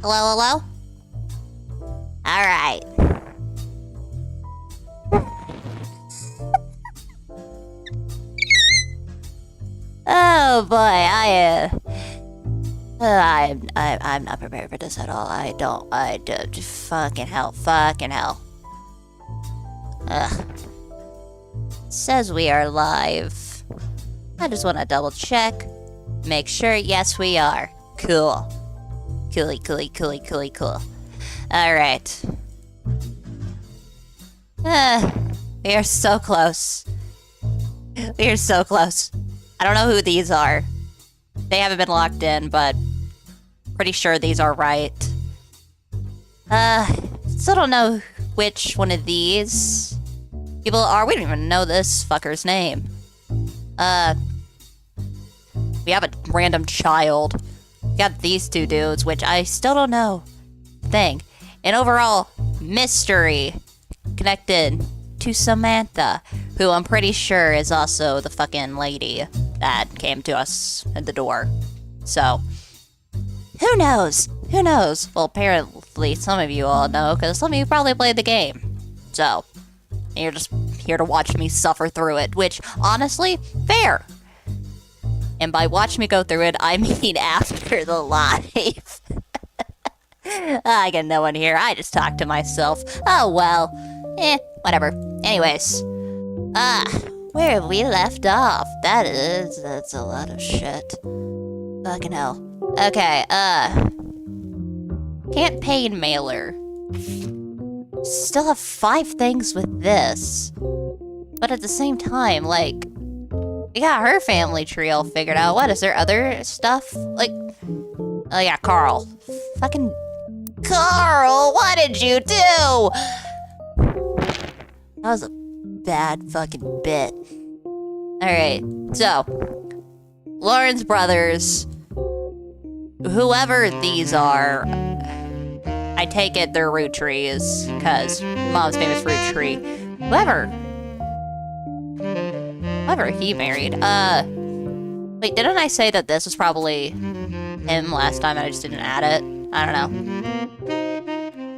Hello, hello? Alright. Oh boy, I'm not prepared for this at all. Fucking hell. Ugh. Says we are live. I just want to double check. Make sure, yes we are. Cool. Cool. Alright. We are so close. I don't know who these are. They haven't been locked in, but pretty sure these are right. Still don't know which one of these people are. We don't even know this fucker's name. We have a random child. We got these two dudes, which I still don't know. Thing. An overall mystery connected to Samantha, who I'm pretty sure is also the fucking lady that came to us at the door. So, who knows? Well, apparently some of you all know, because some of you probably played the game. So, you're just here to watch me suffer through it, which, honestly, fair. And by watch me go through it, I mean after the live. I get no one here, I just talk to myself. Oh well. Whatever. Anyways. Where have we left off? That's a lot of shit. Fucking hell. Okay, campaign mailer. Still have 5 things with this. But at the same time, like, we got her family tree all figured out. What, is there other stuff? Like, oh yeah, Carl. Fucking Carl, what did you do? That was a bad fucking bit. Alright, so, Lauren's brothers, whoever these are, I take it they're Roottrees, because Mom's famous fruit tree. Whoever he married. Wait, didn't I say that this was probably him last time and I just didn't add it? I don't know.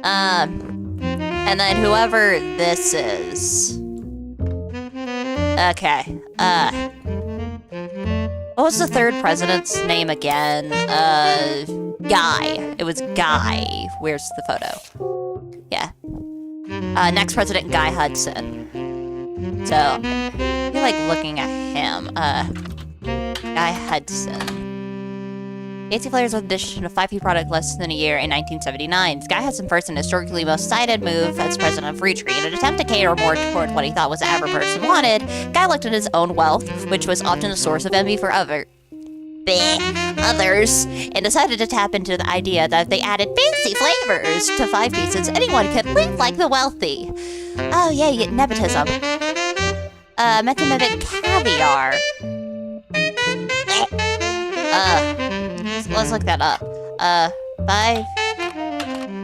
And then whoever this is. Okay, what was the 3rd president's name again? Guy. It was Guy. Where's the photo? Yeah. Next president, Guy Hudson. So, I feel like looking at him. Guy Hudson. AC players with addition of 5P product less than a year in 1979. Guy Hudson first and historically most cited move as president of Roottrees. In an attempt to cater more toward what he thought was the average person wanted, Guy looked at his own wealth, which was often a source of envy for others, and decided to tap into the idea that if they added fancy flavors to 5 pieces, anyone could live like the wealthy. Oh yeah, you get nepotism. Meant to mimic caviar. Let's look that up. 5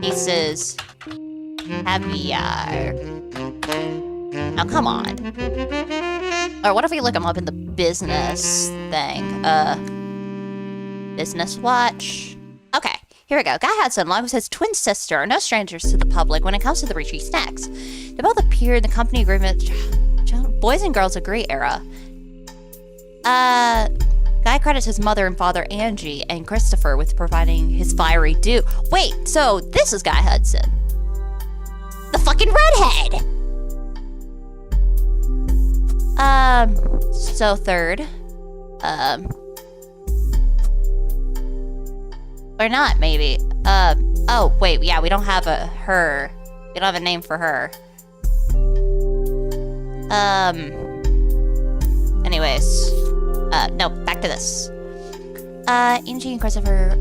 pieces caviar. Now come on. Or what if we look them up in the business thing? Business watch. Okay, here we go. Guy Hudson, along with his twin sister, are no strangers to the public when it comes to the Roottrees snacks. They both appeared in the company agreement Boys and Girls Agree era. Guy credits his mother and father, Angie, and Christopher with providing his fiery dew. Wait, so this is Guy Hudson. The fucking redhead! So 3rd. Or not, maybe. Oh, wait, yeah, we don't have her. We don't have a name for her. Anyways. No, back to this. Angie and Christopher,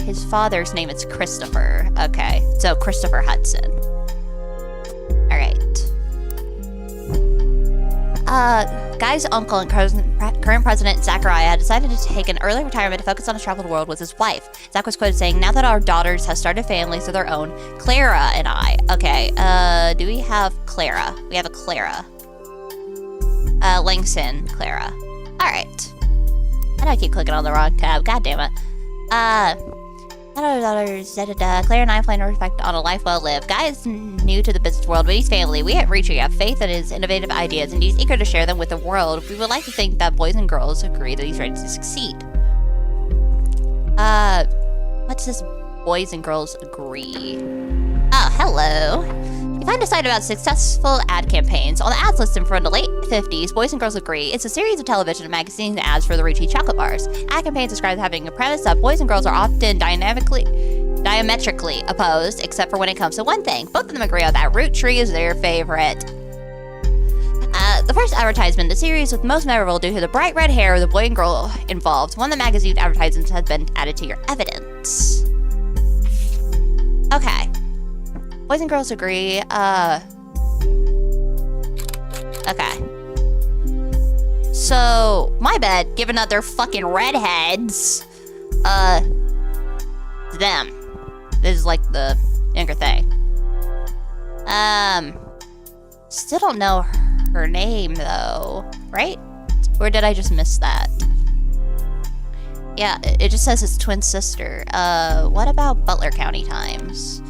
his father's name is Christopher. Okay, so Christopher Hudson. Alright. Guy's uncle and current president, Zachariah, decided to take an early retirement to focus on his traveled world with his wife. Zach was quoted saying, "Now that our daughters have started families of their own, Clara and I..." Okay, do we have Clara? We have a Clara. Langston, Clara. Alright. I know I keep clicking on the wrong tab. God damn it. Claire and I plan to reflect on a life well lived. Guy is new to the business world, but he's family. We at Roottrees have faith in his innovative ideas, and he's eager to share them with the world. We would like to think that boys and girls agree that he's ready to succeed. What's this boys and girls agree? Oh, hello. You find a site about successful ad campaigns. On the ads listed from the late 50s, Boys and Girls Agree. It's a series of television and magazine ads for the Roottrees chocolate bars. Ad campaigns described as having a premise that boys and girls are often diametrically opposed, except for when it comes to one thing. Both of them agree on that Roottrees is their favorite. The first advertisement in the series was most memorable due to the bright red hair of the boy and girl involved. One of the magazine advertisements has been added to your evidence. Okay. Boys and girls agree. Okay. So, my bet, given that they're fucking redheads, them. This is like the younger thing. Still don't know her name though, right? Or did I just miss that? Yeah, it just says his twin sister. What about Butler County Times?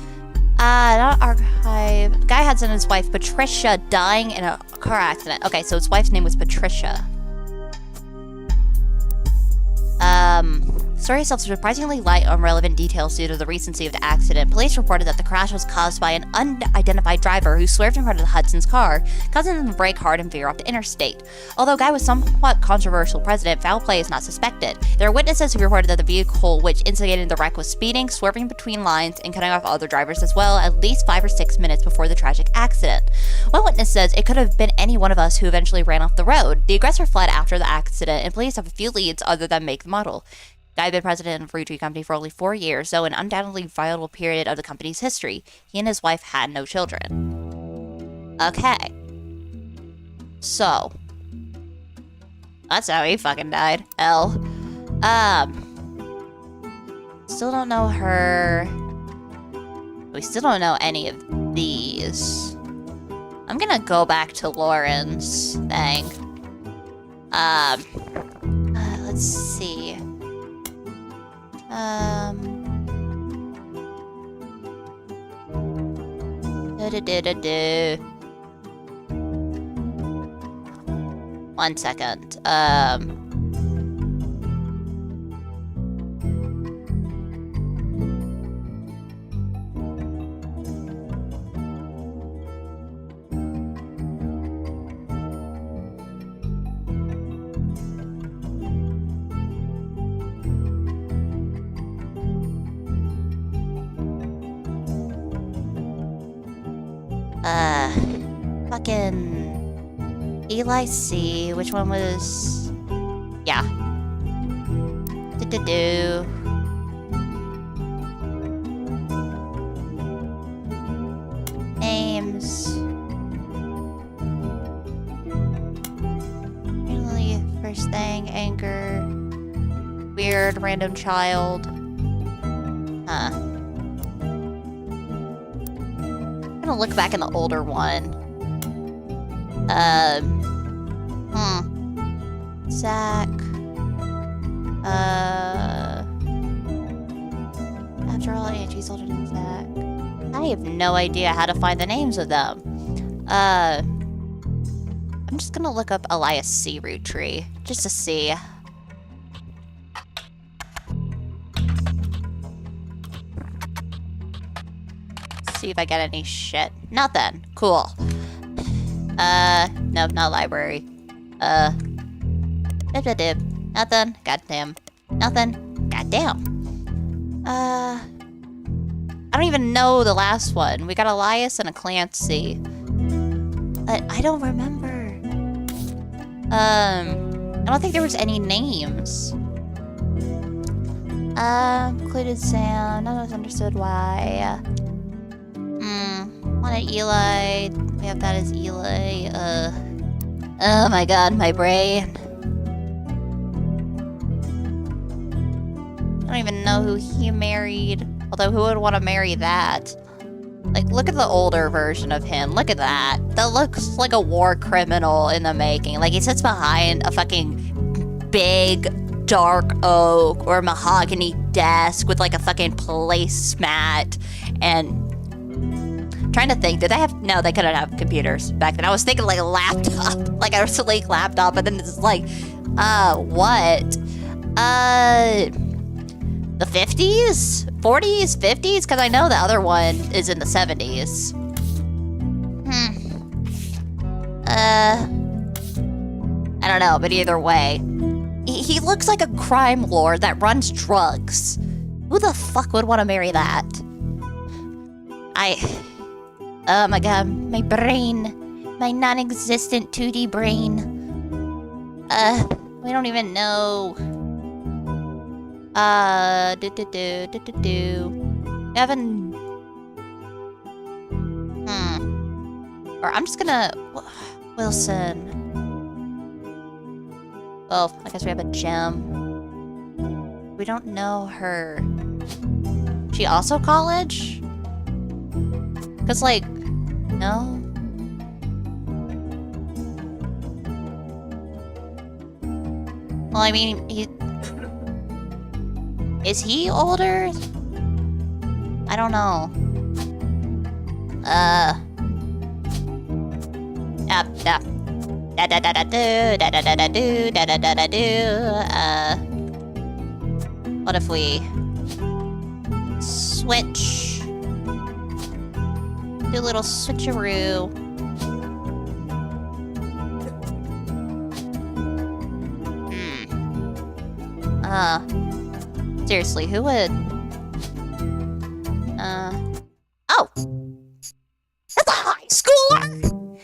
Not archive. Guy had sent his wife Patricia dying in a car accident. Okay, so his wife's name was Patricia. Story itself is surprisingly light on relevant details due to the recency of the accident. Police reported that the crash was caused by an unidentified driver who swerved in front of the Hudson's car, causing them to brake hard and veer off the interstate. Although Guy was somewhat controversial president, foul play is not suspected. There are witnesses who reported that the vehicle which instigated the wreck was speeding, swerving between lines, and cutting off other drivers as well, at least 5 or 6 minutes before the tragic accident. One witness says it could have been any one of us who eventually ran off the road. The aggressor fled after the accident, and police have a few leads other than make and model. Guy had been president of Roottrees Company for only 4 years, though an undoubtedly vital period of the company's history. He and his wife had no children. Okay. So. That's how he fucking died. L. Still don't know her. We still don't know any of these. I'm gonna go back to Lauren's thing. Let's see. One second. Fucking Eli C. Which one was? Yeah. Names. Really, first thing, anger. Weird, random child. Huh. I'm gonna look back in the older one. Zach. After all, Angie's older than Zach. I have no idea how to find the names of them. I'm just gonna look up Elias C. Roottree, just to see. See if I get any shit. Nothing. Cool. Nope, not library. Nothing. Goddamn. Nothing. Goddamn. I don't even know the last one. We got Elias and a Clancy. I don't remember. I don't think there was any names. Included sound. None of us understood why. Wanted Eli. We have that as Eli. Oh my god, my brain. I don't even know who he married. Although, who would want to marry that? Like, look at the older version of him. Look at that. That looks like a war criminal in the making. Like, he sits behind a fucking big dark oak or mahogany desk with like a fucking placemat. And trying to think, did they have, no, they couldn't have computers back then. I was thinking like a laptop, like a sleek laptop, but then it's like, what? The 50s? 40s? 50s? Because I know the other one is in the 70s. I don't know, but either way, he looks like a crime lord that runs drugs. Who the fuck would want to marry that? Oh my god, my brain. My non-existent 2D brain. We don't even know. Evan. Or I'm just gonna... Wilson. Oh, I guess we have a gem. We don't know her. She also college? Because, like, no? Well, I mean, is he older? I don't know. What if we switch? Do a little switcheroo. Seriously, who would? Oh! That's a high schooler!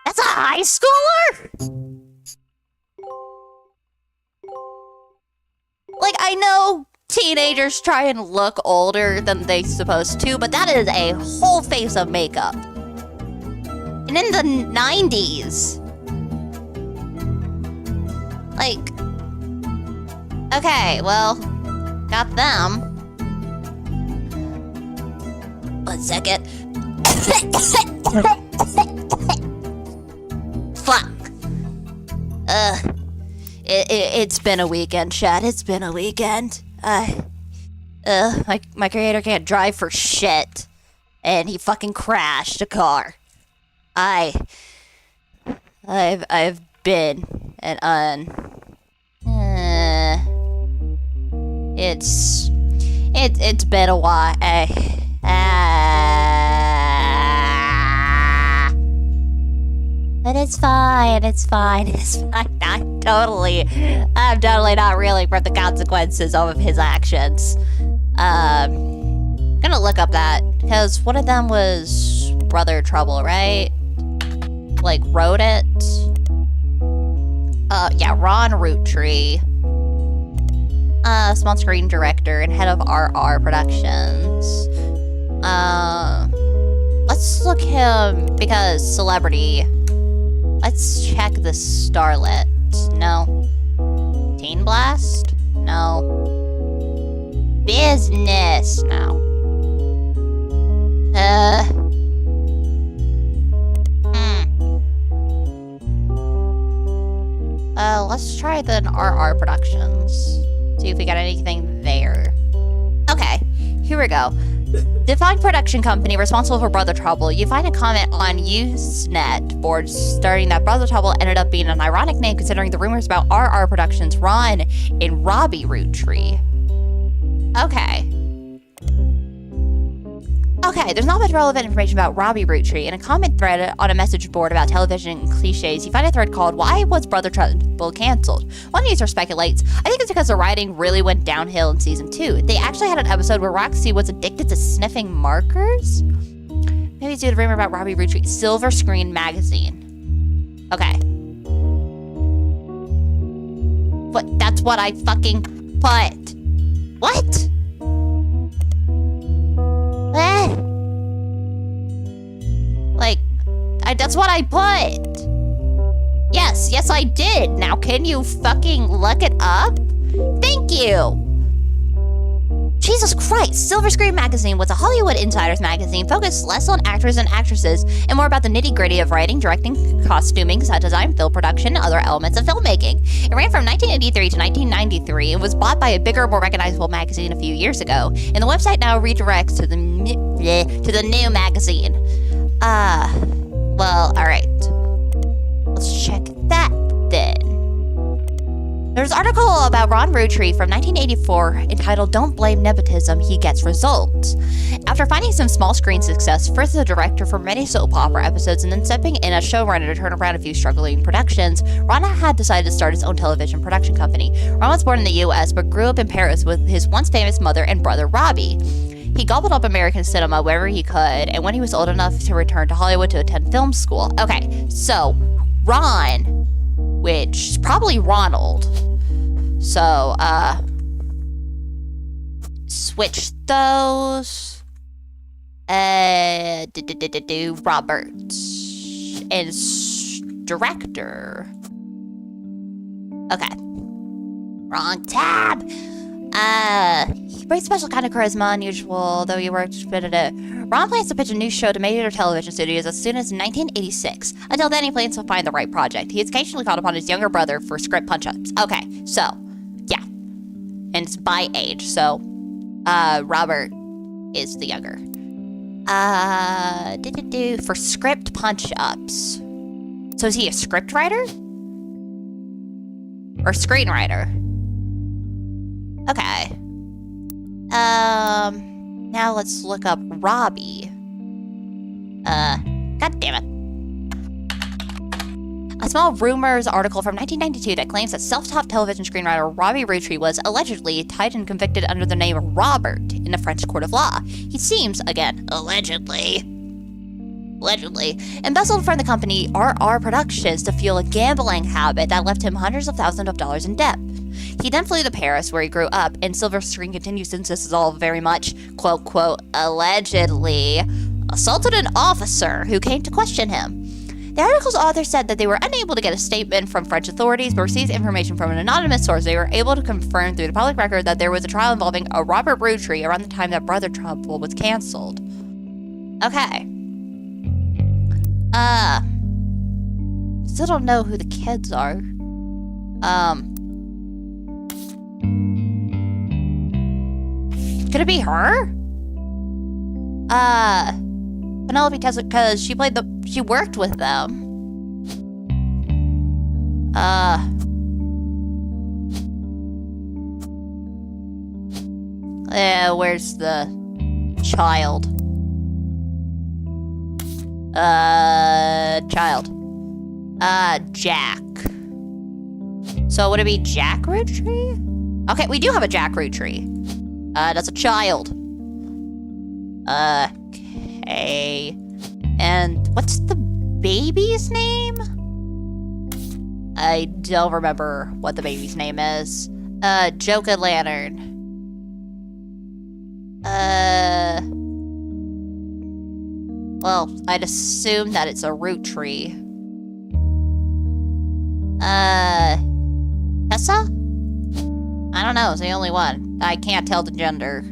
That's a high schooler? Like, I know teenagers try and look older than they supposed to, but that is a whole face of makeup. And in the 90s. Like, okay, well, got them. 1 second. Fuck. It's been a weekend, Chad. It's been a weekend. My creator can't drive for shit. And he fucking crashed a car. I've been it's been a while. But it's fine. I'm totally not reeling from the consequences of his actions. Gonna look up that, because one of them was Brother Trouble, right? Like, wrote it. Yeah, Ron Roottrees. Small screen director and head of RR Productions. Let's look him, because celebrity. Let's check the Starlet. No. Teen Blast? No. Business? No. Let's try the RR Productions. See if we got anything there. Okay, here we go. Defined production company responsible for Brother Trouble. You find a comment on Usenet board starting that Brother Trouble ended up being an ironic name considering the rumors about RR Productions Ron and Robbie Roottrees. Okay. Okay, there's not much relevant information about Robbie Roottrees. In a comment thread on a message board about television cliches, you find a thread called Why Was Brother Trouble Cancelled? One user speculates, I think it's because the writing really went downhill in season 2. They actually had an episode where Roxy was addicted to sniffing markers? Maybe it's due to the rumor about Robbie Roottrees. Silver Screen Magazine. Okay. But that's what I fucking put. What? Like, that's what I put. Yes, I did. Now, can you fucking look it up? Thank you. Jesus Christ! Silver Screen Magazine was a Hollywood insiders magazine focused less on actors and actresses and more about the nitty-gritty of writing, directing, costuming, set design, film production, and other elements of filmmaking. It ran from 1983 to 1993 and was bought by a bigger, more recognizable magazine a few years ago, and the website now redirects to the new magazine. Well, alright. Let's check that then. There's an article about Ron Roottrees from 1984 entitled Don't Blame Nepotism, He Gets Results. After finding some small screen success, first as a director for many soap opera episodes and then stepping in as showrunner to turn around a few struggling productions, Ron had decided to start his own television production company. Ron was born in the US but grew up in Paris with his once famous mother and brother Robbie. He gobbled up American cinema wherever he could, and when he was old enough to return to Hollywood to attend film school. Okay, so Ron, which is probably Ronald. So, switch those. Robert. And director. Okay. Wrong tab. He brings special kind of charisma, unusual, though he worked. Ron plans to pitch a new show to major television studios as soon as 1986. Until then, he plans to find the right project. He is occasionally called upon his younger brother for script punch-ups. Okay, so, yeah. And it's by age, so, Robert is the younger. For script punch-ups. So is he a script writer? Or screenwriter? Okay. Now let's look up Robbie. God damn it. A small rumors article from 1992 that claims that self-taught television screenwriter Robbie Roottrees was allegedly tried and convicted under the name Robert in a French court of law. He seems, again, allegedly, embezzled from the company RR Productions to fuel a gambling habit that left him hundreds of thousands of dollars in debt. He then flew to Paris, where he grew up, and Silver Screen continues since this is all very much, quote, quote, allegedly, assaulted an officer who came to question him. The article's author said that they were unable to get a statement from French authorities, but received information from an anonymous source. They were able to confirm through the public record that there was a trial involving a Robert Roottrees around the time that Brother Trouble was canceled. Okay. Still don't know who the kids are. Could it be her? Penelope Tesla, because she worked with them. Where's the child? Jack. So would it be Jack Roottrees? Okay, we do have a Jack Roottrees. That's a child. Okay. And what's the baby's name? I don't remember what the baby's name is. Joka Lantern. Well, I'd assume that it's a Roottrees. Tessa? I don't know, it's the only one. I can't tell the gender.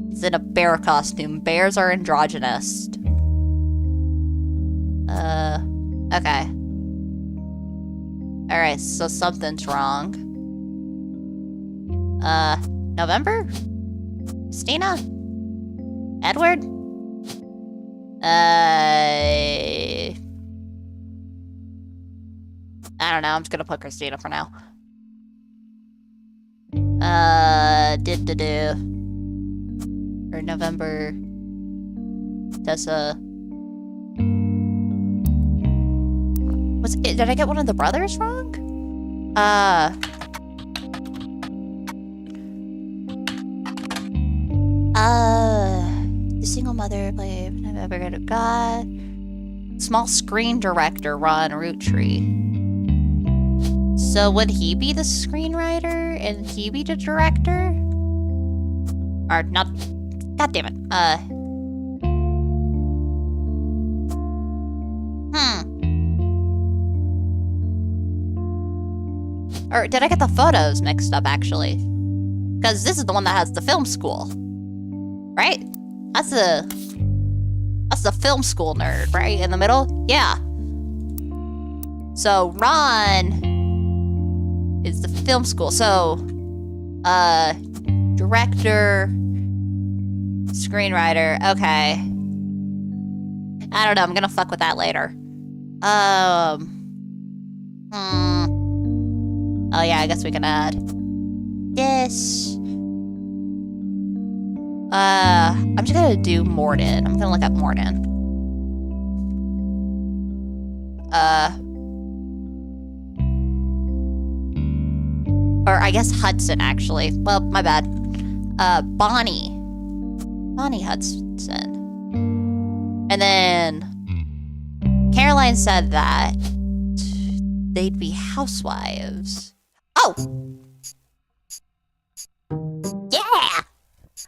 It's in a bear costume. Bears are androgynous. Okay. Alright, so something's wrong. November? Christina? Edward? I don't know, I'm just gonna put Christina for now. Or November. Tessa. Did I get one of the brothers wrong? The single mother played Never Good of God. Small screen director Ron Roottrees. So would he be the screenwriter and he be the director? Or not? God damn it. Or did I get the photos mixed up, actually? Because this is the one that has the film school. right? That's the film school nerd, right? In the middle? Yeah. So Ron is the film school. So, director, screenwriter. Okay. I don't know. I'm gonna fuck with that later. Oh yeah, I guess we can add this. I'm just gonna do Morden. I'm gonna look up Morden. Or I guess Hudson, actually. Well, my bad. Bonnie. Bonnie Hudson. And then Caroline said that they'd be housewives. Oh! Yeah!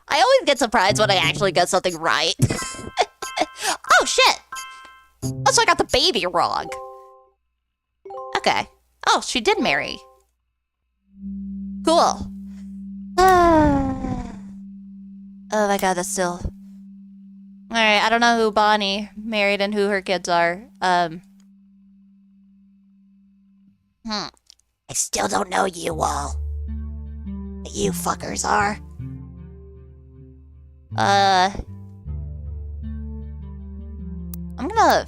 I always get surprised when I actually get something right. Oh, shit! Oh, so I got the baby wrong. Okay. Oh, she did marry. Cool. Oh my god, that's still... Alright, I don't know who Bonnie married and who her kids are. I still don't know you all. You fuckers are. I'm gonna...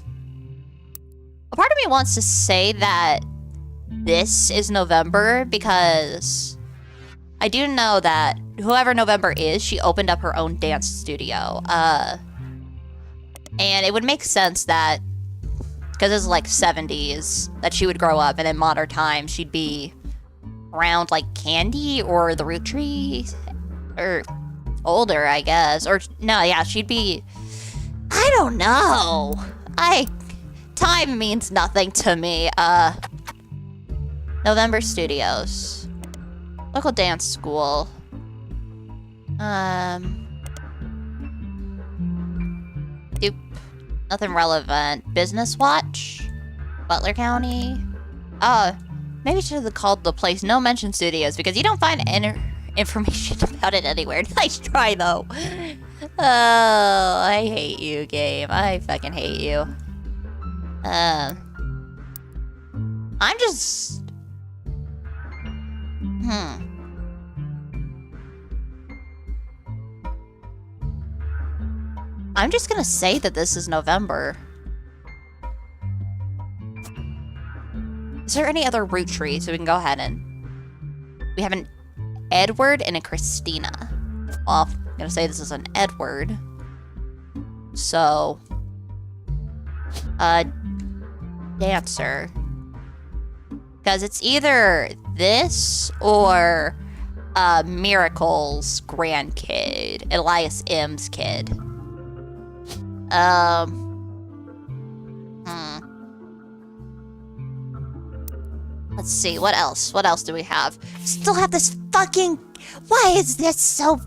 A part of me wants to say that this is November because I do know that whoever November is, she opened up her own dance studio. And it would make sense that, because it's like 70s, that she would grow up, and in modern times she'd be around like Candy or the Roottrees, or older, I guess. Or no, yeah, she'd be, I don't know. Time means nothing to me. November Studios. Local dance school. Nope. Nothing relevant. Business Watch? Butler County? Maybe should have called the place No Mention Studios because you don't find information about it anywhere. Nice try, though. Oh, I hate you, game. I fucking hate you. I'm just... I'm just gonna say that this is November. Is there any other Roottrees so we can go ahead and... We have an Edward and a Christina. Well, I'm gonna say this is an Edward. So... dancer. Because it's either this or Miracle's grandkid, Elias M's kid. Let's see, what else? What else do we have? Still have this fucking... Why is this so...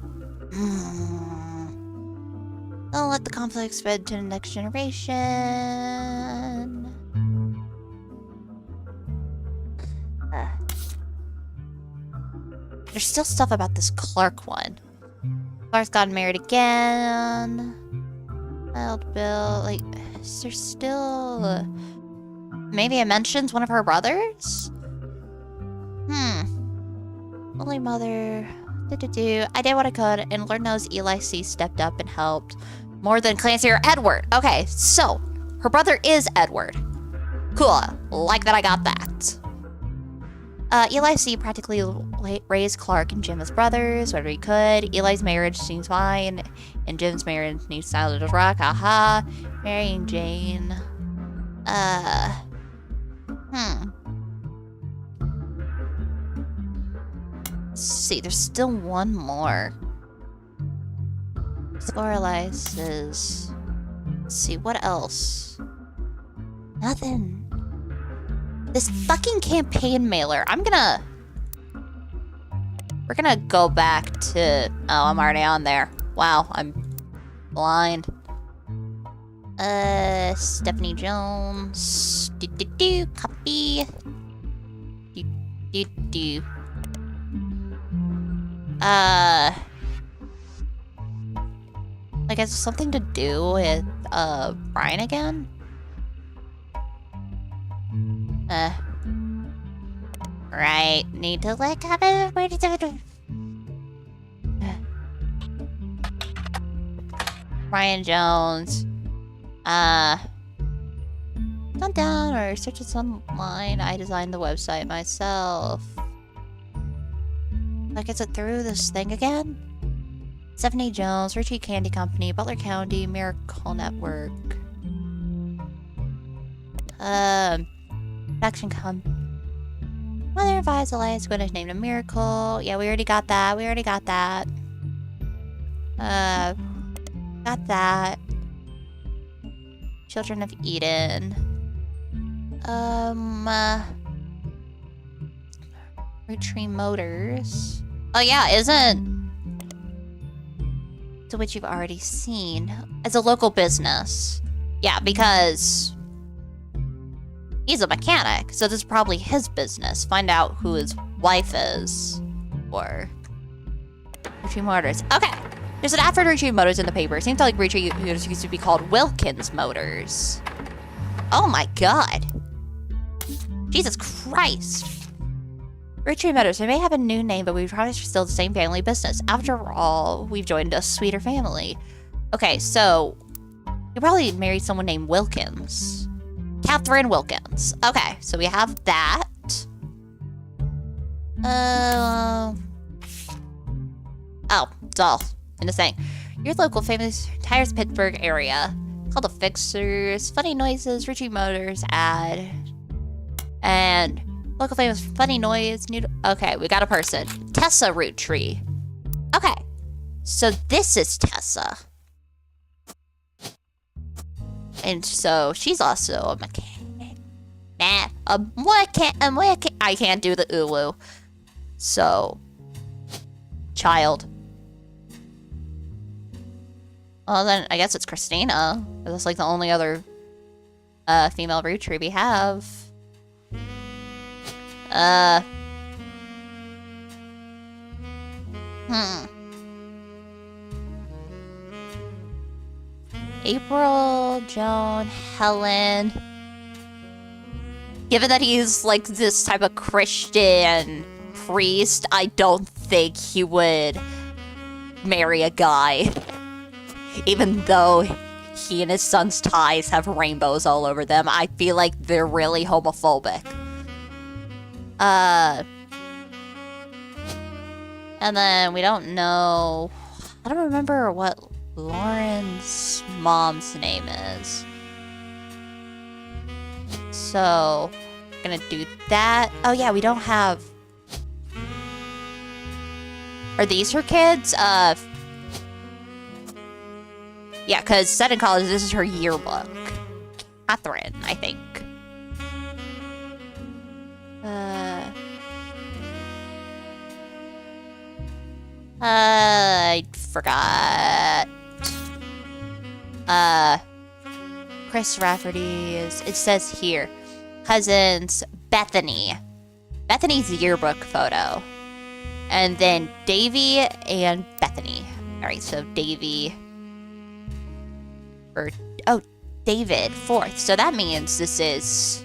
Don't let the conflict spread to the next generation. There's still stuff about this Clark one. Clark's gotten married again. Wild Bill, like, is there still... maybe it mentions one of her brothers? Only mother... I did what I could, and Lord knows Eli C. stepped up and helped. More than Clancy or Edward. Okay, so, her brother is Edward. Cool, like that I got that. Eli C. practically raised Clark and Jim as brothers, whatever he could. Eli's marriage seems fine, and Jim's marriage needs solid as rock. Aha. Marrying Jane. Let's see, there's still one more. Scorelises. Let's see, what else? Nothing. This fucking campaign mailer. We're gonna go back to... Oh, I'm already on there. Wow, I'm blind. Stephanie Jones. Copy. Like, has something to do with, Brian again? Right. Need to look up it. Brian Jones. Hunt down or search it online. I designed the website myself. Like, is it through this thing again? Stephanie Jones, Richie Candy Company, Butler County, Miracle Network. Production company. Mother advised Elias going to name a Miracle. Yeah, we already got that. Got that. Children of Eden. Roottrees Motors. Oh yeah, isn't... To which you've already seen. As a local business. Yeah, because... he's a mechanic, so this is probably his business. Find out who his wife is. Or... Roottrees Motors. Okay. There's an ad for Roottrees Motors in the paper. Seems like Roottrees Motors used to be called Wilkins Motors. Oh my god. Jesus Christ. Roottrees Motors. We may have a new name, but we probably still the same family business. After all, we've joined a sweeter family. Okay, so... you probably married someone named Wilkins. Catherine Wilkins. Okay, so we have that. Oh, it's all in the thing. Your local famous tires Pittsburgh area. Called the Fixers, Funny Noises, Roottrees Motors ad. And local famous funny noise. Okay, we got a person. Tessa Roottree. Okay, so this is Tessa. And so she's also a mechanic. I can't do the ulu. So, child. Well, then I guess it's Christina. That's like the only other female Roottrees we have. April, Joan, Helen. Given that he's like this type of Christian priest, I don't think he would marry a guy. Even though he and his son's ties have rainbows all over them, I feel like they're really homophobic. And then we don't know... I don't remember what Lauren's mom's name is. So, gonna do that. Oh yeah, we don't have... Are these her kids? Yeah, because set in college, this is her yearbook. Catherine, I think. I forgot. Chris Rafferty is, it says here, cousins, Bethany. Bethany's yearbook photo. And then Davy and Bethany. Alright, so Davy. David, 4th. So that means this is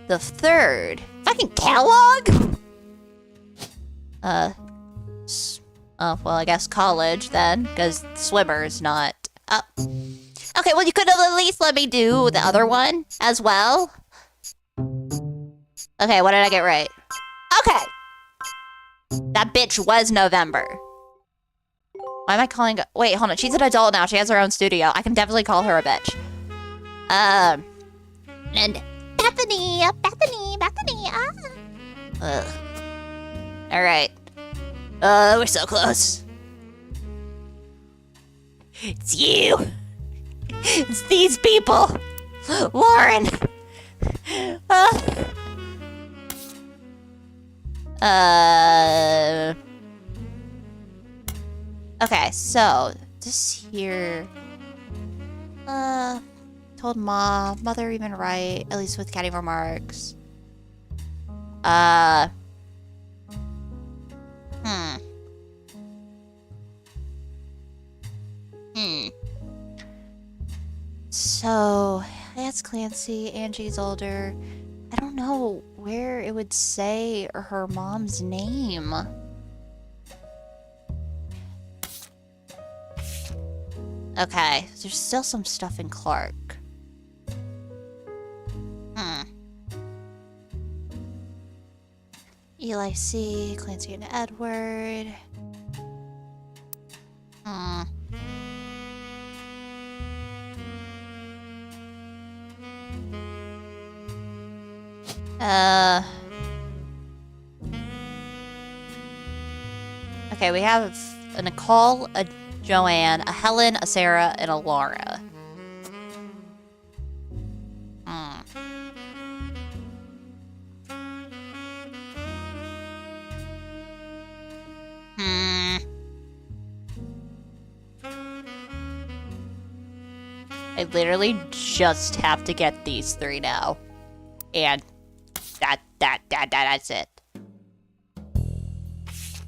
the 3rd. Fucking Kellogg? Oh, well, I guess college then, because swimmer's not up. Okay, well, you could have at least let me do the other one as well. Okay, what did I get right? Okay. That bitch was November. Why am I calling... Wait, hold on. She's an adult now. She has her own studio. I can definitely call her a bitch. And... Bethany! Alright. We're so close. It's you. It's these people. Lauren. Okay, so this here. Told mom, mother even right, at least with catty remarks. So, that's Clancy. Angie's older. I don't know where it would say her mom's name. Okay, there's still some stuff in Clark. Eli C, Clancy and Edward. Okay, we have a Nicole, a Joanne, a Helen, a Sarah, and a Laura. I literally just have to get these 3 now. And that's it.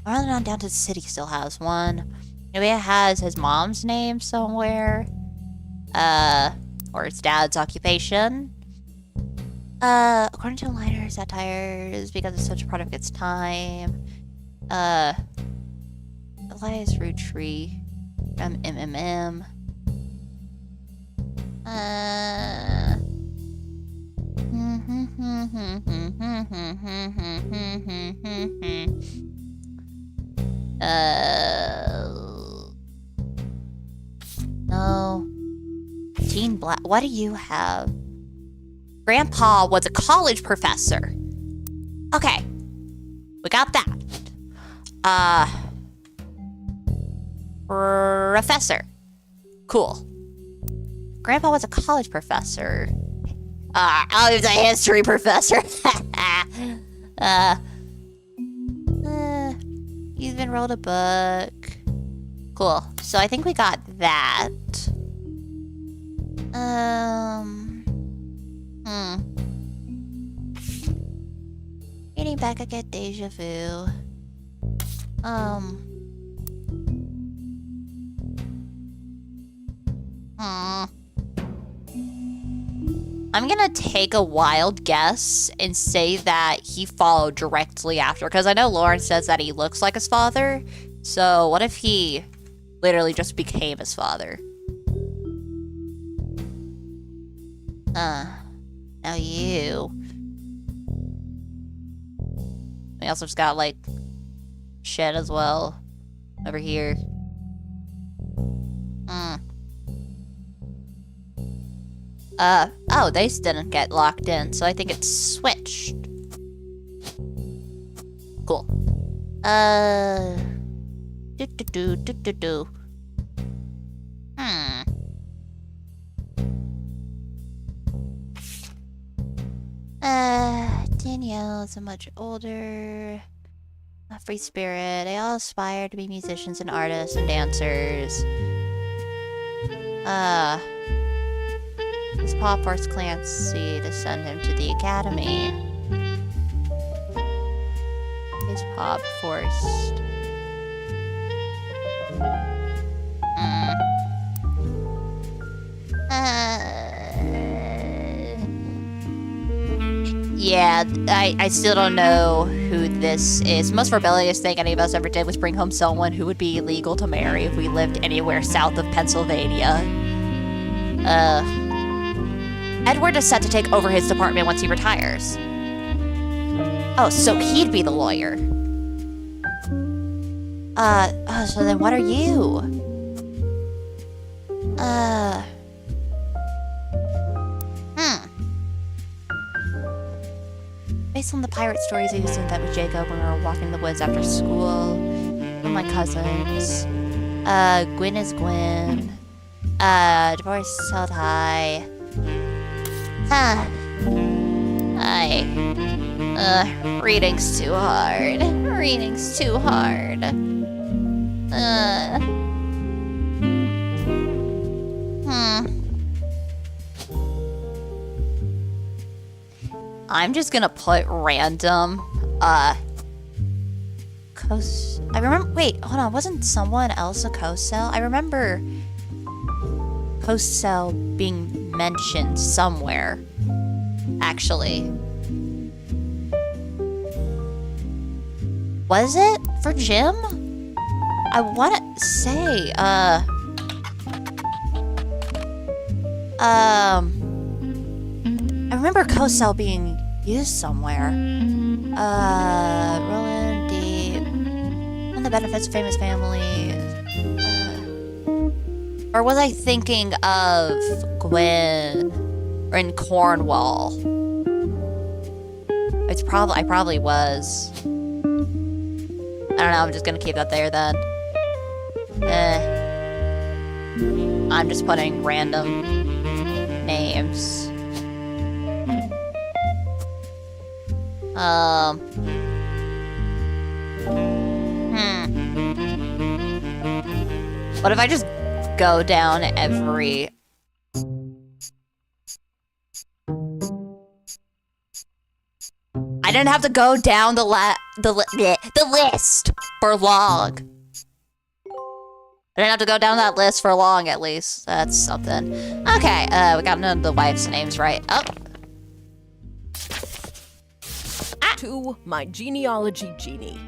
Running on down to the city still has one. Maybe it has his mom's name somewhere. Or his dad's occupation. According to the liner, satire is because it's such a product of its time. Elias Roottrees from MMM. No. Teen Black. What do you have? Grandpa was a college professor. Okay. We got that. Professor. Cool. Grandpa was a college professor. Oh, he was a history professor. He's been wrote a book. Cool. So I think we got that. Reading back, I get deja vu. I'm gonna take a wild guess and say that he followed directly after, because I know Lauren says that he looks like his father. So what if he literally just became his father? Now you. We also just got, like, shit as well over here. Oh, they didn't get locked in, so I think it's switched. Cool. Danielle's a much older, a free spirit. They all aspire to be musicians and artists and dancers. His pop forced Clancy to send him to the academy. His pop forced. Yeah, I still don't know who this is. The most rebellious thing any of us ever did was bring home someone who would be illegal to marry if we lived anywhere south of Pennsylvania. Edward is set to take over his department once he retires. Oh, so he'd be the lawyer. So then what are you? Based on the pirate stories I used to that with Jacob when we were walking in the woods after school with my cousins. Gwyn is Gwyn. Divorce held high. Reading's too hard. Reading's too hard. I'm just gonna put random, I remember, wait, hold on, wasn't someone else a co-cell? I remember co-cell being mentioned somewhere. Actually. Was it for Jim? I want to say, I remember co-cell being used somewhere. Roland D. On the benefits of famous families. Or was I thinking of Gwen or in Cornwall? I probably was. I don't know, I'm just gonna keep that there then. I'm just putting random names. What if I just go down every... I didn't have to go down the list for long. I didn't have to go down that list for long, at least. That's something. Okay, we got none of the wives' names right. Oh. To my genealogy genie.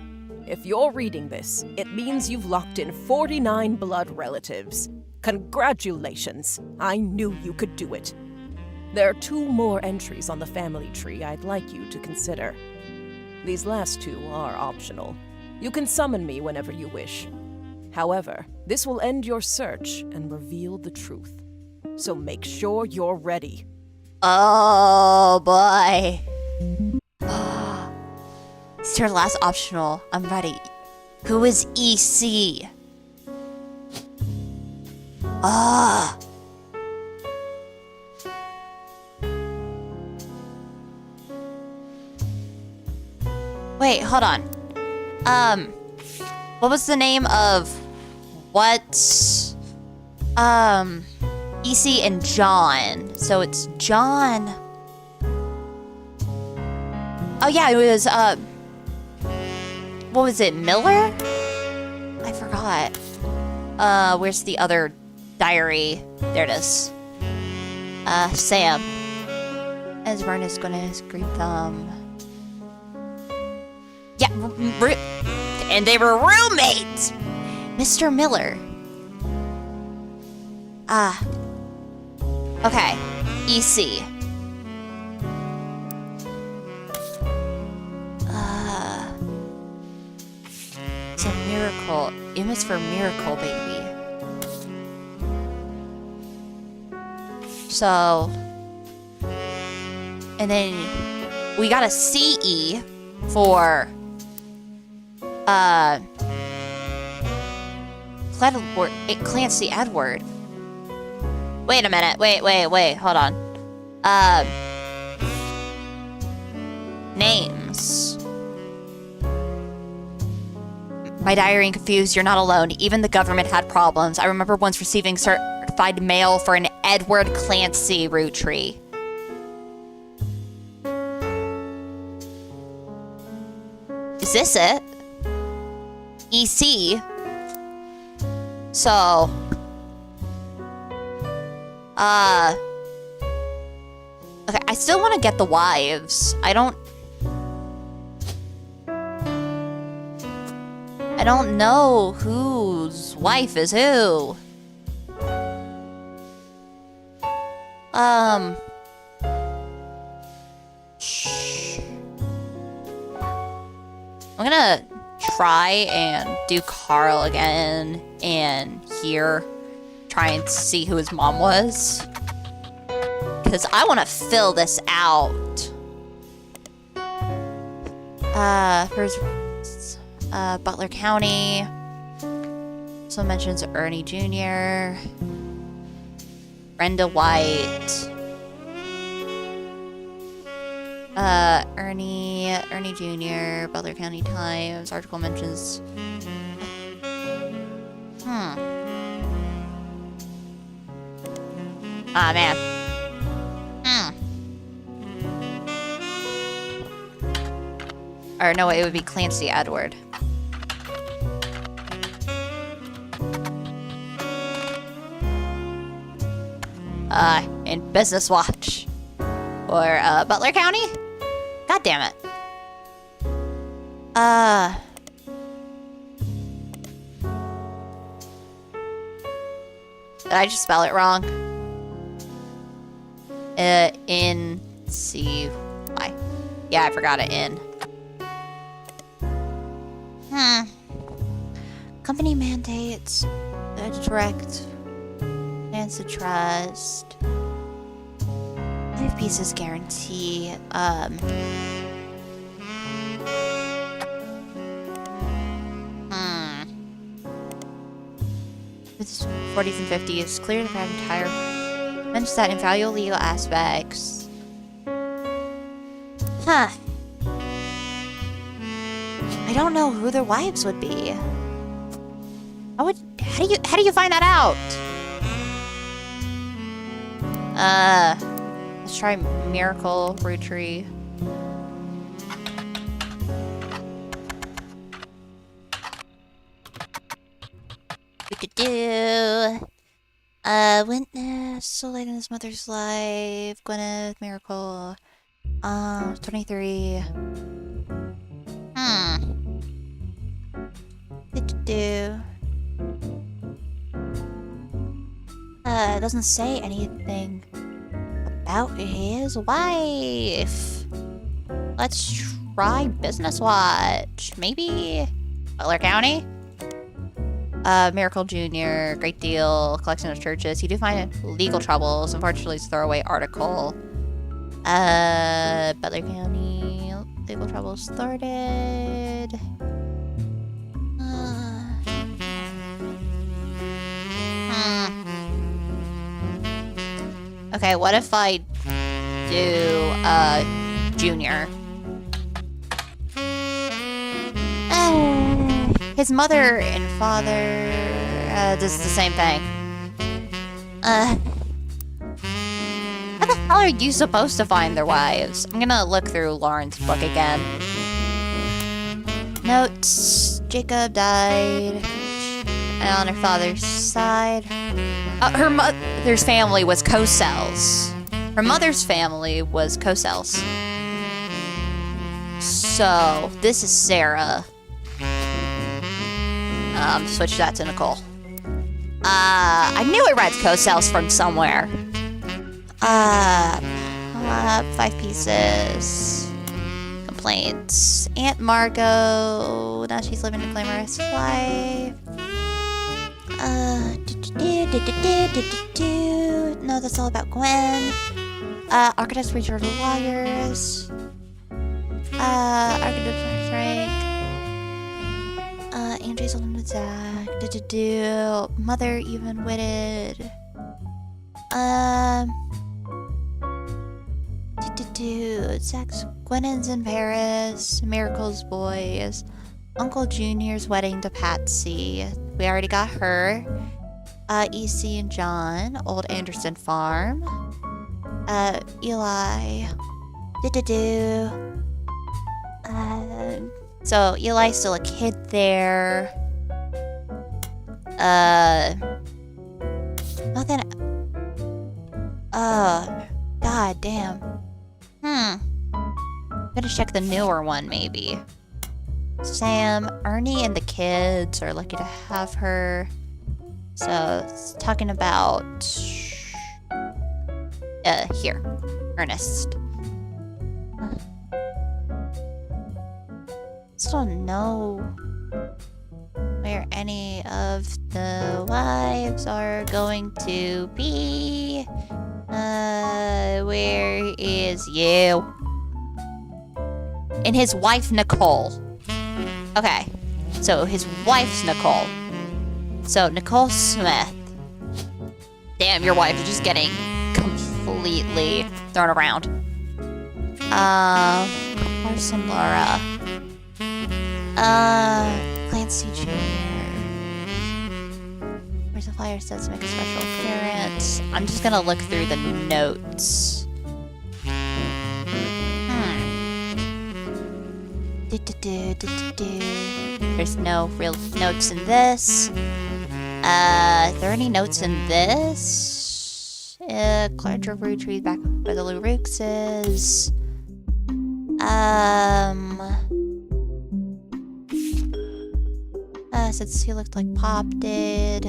If you're reading this, it means you've locked in 49 blood relatives. Congratulations. I knew you could do it. There are 2 more entries on the family tree I'd like you to consider. These last 2 are optional. You can summon me whenever you wish. However, this will end your search and reveal the truth. So make sure you're ready. Oh, boy. It's your last optional. I'm ready. Who is EC? Ah. Wait, hold on. What was the name of what? EC and John. So it's John. Oh yeah, it was what was it, Miller? I forgot. Where's the other diary? There it is. Sam. As Vern is gonna greet them. Yeah, and they were roommates! Mr. Miller. Okay. EC. It's a miracle. M is for miracle, baby. So... And then we got a CE for... Clancy Edward. Wait a minute. Wait. Hold on. Names. My diary confused. You're not alone. Even the government had problems. I remember once receiving certified mail for an Edward Clancy Rootree. Is this it? EC. So, okay, I still want to get the wives. I don't know whose wife is who. I'm gonna try and do Carl again and try and see who his mom was. Because I want to fill this out. First, Butler County. Also mentions Ernie Jr. Brenda White. Ernie Jr., Butler County Times. Article mentions... Ah, man. Or no, it would be Clancy Edward. in Business Watch. Or, Butler County? God damn it. Did I just spell it wrong? N-C-Y. Yeah, I forgot it, N. Company mandates, direct, finance to trust, 5 pieces guarantee, It's 40s and 50s, clear the entire mentions that invaluable legal aspects. Huh. I don't know who their wives would be. How do you find that out? Let's try Miracle Roottrees. Witness so late in his mother's life. Gwyneth Miracle. 23. It doesn't say anything about his wife. Let's try Business Watch. Maybe Butler County? Miracle Jr., great deal, collection of churches. You do find legal troubles. Unfortunately, it's a throwaway article. Butler County, legal troubles started. Okay, what if I do, Junior? His mother and father, this is the same thing. How the hell are you supposed to find their wives? I'm gonna look through Lauren's book again. Notes, Jacob died on her father's side. Her mother's family was Cosels. Her mother's family was Cosels. So, this is Sarah. Switch that to Nicole. I knew I read Cosels from somewhere. 5 pieces. Complaints. Aunt Margot. Now she's living a glamorous life. No, that's all about Gwen. Architects, preacher, lawyers. Architects, Frank. Andrew's on the Zach. Mother even witted. Zach's Gwyneth's in Paris. Miracle's boys. Uncle Junior's wedding to Patsy. We already got her. EC and John. Old Anderson Farm. Eli. So Eli's still a kid there. Nothing. God damn. I'm gonna check the newer one, maybe. Sam, Ernie, and the kids are lucky to have her. So, it's talking about... here. Ernest. Still don't know where any of the wives are going to be. Where is you? And his wife, Nicole. Okay, so his wife's Nicole. So, Nicole Smith. Damn, your wife is just getting completely thrown around. Carson Laura. Clancy Jr. Where's the flyer says to make a special appearance? I'm just gonna look through the notes. There's no real notes in this. Are there any notes in this? Clarence Roottrees back by the Roottrees. Since he looked like Pop did.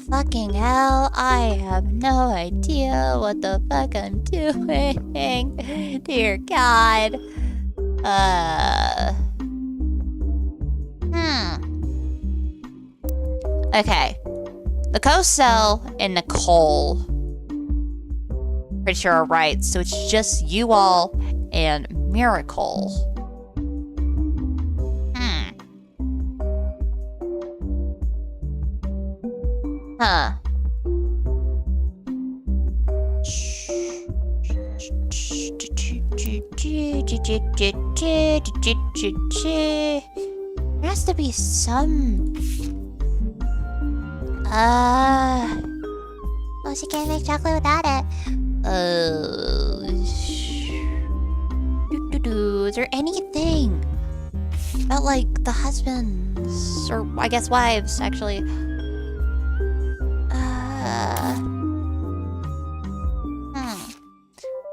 Fucking hell, I have no idea what the fuck I'm doing. Dear God. Okay. The co-cell and Nicole, pretty sure are right, so it's just you all and Miracle. Huh. There has to be some... well, she can't make chocolate without it. Is there anything about, like, the husbands, or I guess wives, actually?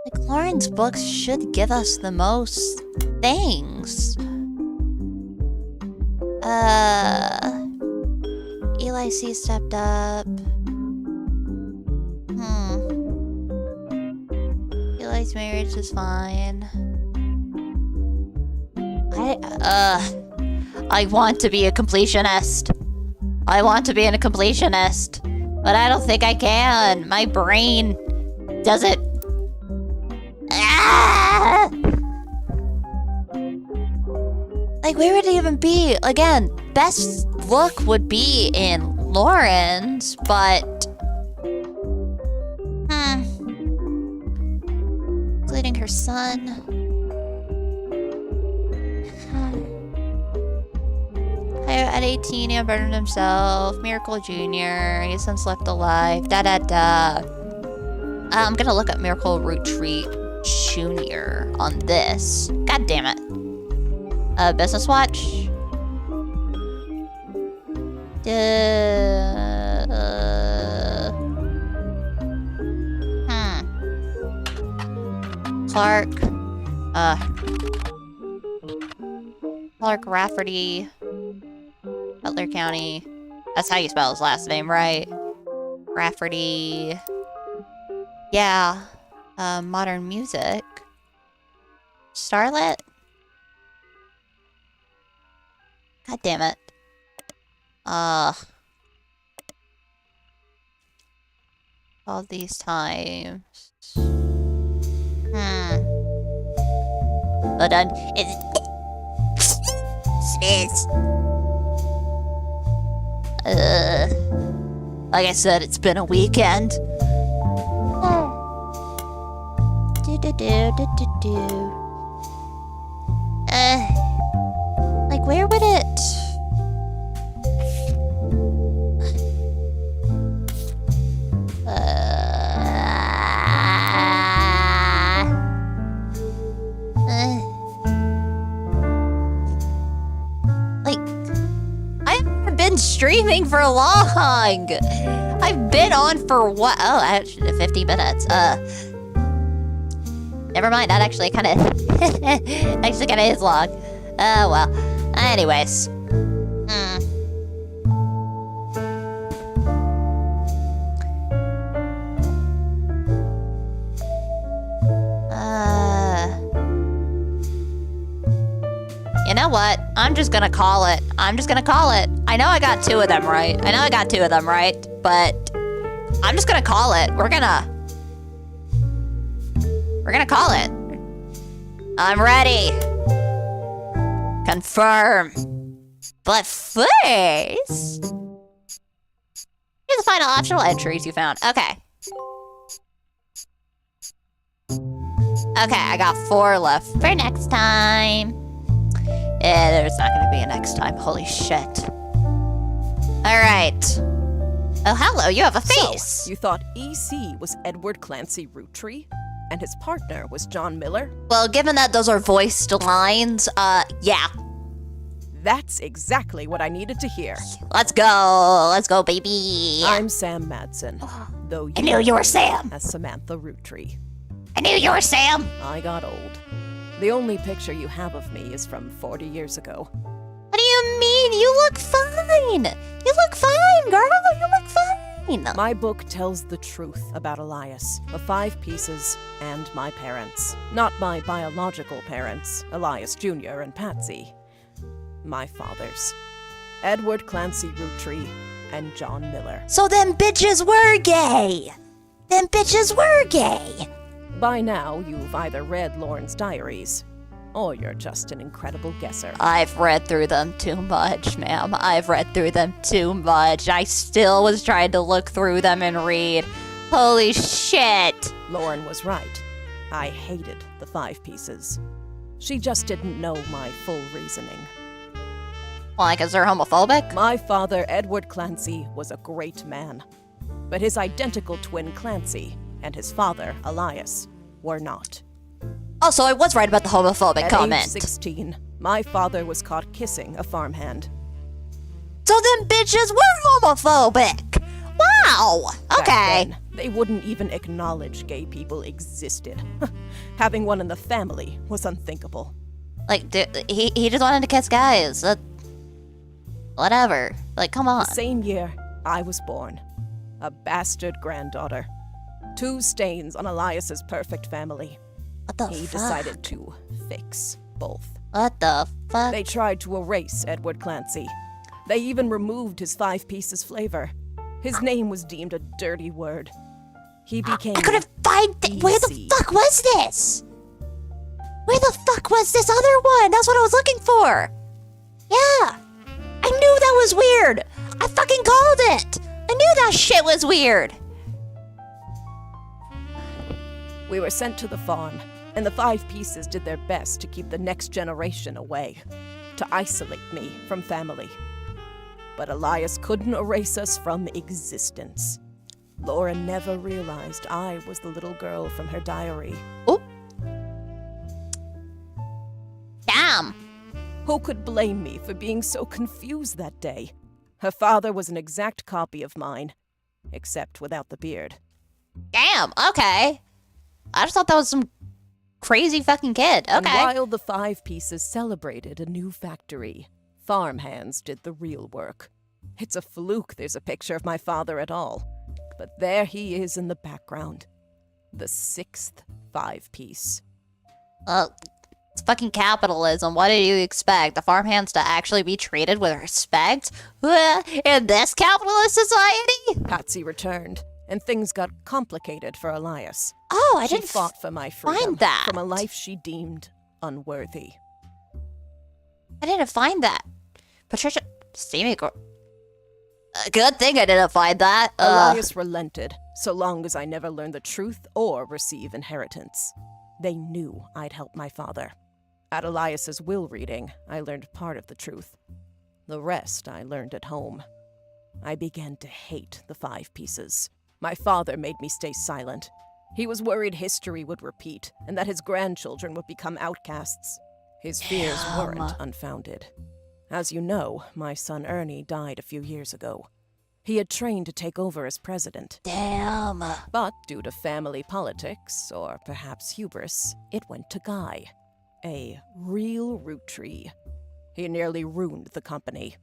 Like, Lauren's books should give us the most things. Eli C stepped up. Eli's marriage is fine. I want to be a completionist. I want to be a completionist. But I don't think I can. My brain doesn't... Like, where would it even be? Again, best look would be in Lauren's, but... Including her son. At 18, he abandoned himself. Miracle Jr., his son's left alive. I'm gonna look up Miracle Roottrees Jr. on this. God damn it. Business watch. Clark Rafferty. Butler County. That's how you spell his last name, right? Rafferty. Yeah. Modern music. Starlet? God damn it. All these times. Hold on. Sneeze. Like I said, it's been a weekend. Like, where would it... streaming for long. I've been on for what? Oh, actually 50 minutes. Never mind. That actually kind of is long. Oh well. Anyways. You know what? I'm just gonna call it. I know I got two of them right. But I'm just gonna call it. We're gonna call it. I'm ready. Confirm. But first, here's the final optional entries you found. Okay. Okay, I got 4 left for next time. Yeah, there's not gonna be a next time. Holy shit. Alright. Oh, hello, you have a face. So, you thought EC was Edward Clancy Roottree? And his partner was John Miller? Well, given that those are voiced lines, yeah. That's exactly what I needed to hear. Let's go. Let's go, baby. I'm Sam Madsen, though I knew you were Sam. as Samantha Roottrees. I knew you were Sam. I got old. The only picture you have of me is from 40 years ago. What do you mean? You look fine. You look fine, girl. You look fine. My book tells the truth about Elias, the 5 pieces, and my parents. Not my biological parents, Elias Jr. and Patsy. My fathers, Edward Clancy Roottrees and John Miller. So them bitches were gay. Them bitches were gay. By now, you've either read Lauren's diaries, or you're just an incredible guesser. I've read through them too much, ma'am. I've read through them too much. I still was trying to look through them and read. Holy shit. Lauren was right. I hated the 5 pieces. She just didn't know my full reasoning. Like, is they're homophobic? My father, Edward Clancy, was a great man. But his identical twin, Clancy, and his father, Elias, were not. Oh, so I was right about the homophobic At comment. age 16, my father was caught kissing a farmhand. So them bitches were homophobic. Wow. Back Okay. then, they wouldn't even acknowledge gay people existed. Having one in the family was unthinkable. Like, dude, he just wanted to kiss guys. Whatever. Like, come on. The same year, I was born. A bastard granddaughter. 2 stains on Elias's perfect family. What the He fuck? decided to fix both. What the fuck? They tried to erase Edward Clancy. They even removed his 5 pieces flavor. His name was deemed a dirty word. He became I couldn't find where the BC. fuck was this? Where the fuck was this other one? That's what I was looking for. Yeah. I knew that was weird. I fucking called it. I knew that shit was weird. We were sent to the farm, and the 5 pieces did their best to keep the next generation away, to isolate me from family. But Elias couldn't erase us from existence. Laura never realized I was the little girl from her diary. Oh. Damn. Who could blame me for being so confused that day? Her father was an exact copy of mine, except without the beard. Damn. Okay. I just thought that was some crazy fucking kid. And Okay. while the 5 pieces celebrated a new factory, farmhands did the real work. It's a fluke there's a picture of my father at all. But there he is in the background. The 6th 5-piece. It's fucking capitalism. What do you expect? The farmhands to actually be treated with respect? In this capitalist society? Patsy returned, and things got complicated for Elias. Oh, I She didn't fought for my freedom find that. from a life she deemed unworthy. I didn't find that. Patricia, steamy. Good thing I didn't find that. Elias relented, so long as I never learned the truth or receive inheritance. They knew I'd help my father. At Elias's will reading, I learned part of the truth. The rest I learned at home. I began to hate the 5 pieces. My father made me stay silent. He was worried history would repeat and that his grandchildren would become outcasts. His fears weren't unfounded. As you know, my son Ernie died a few years ago. He had trained to take over as president. Damn. But due to family politics, or perhaps hubris, it went to Guy. A real Roottrees. He nearly ruined the company.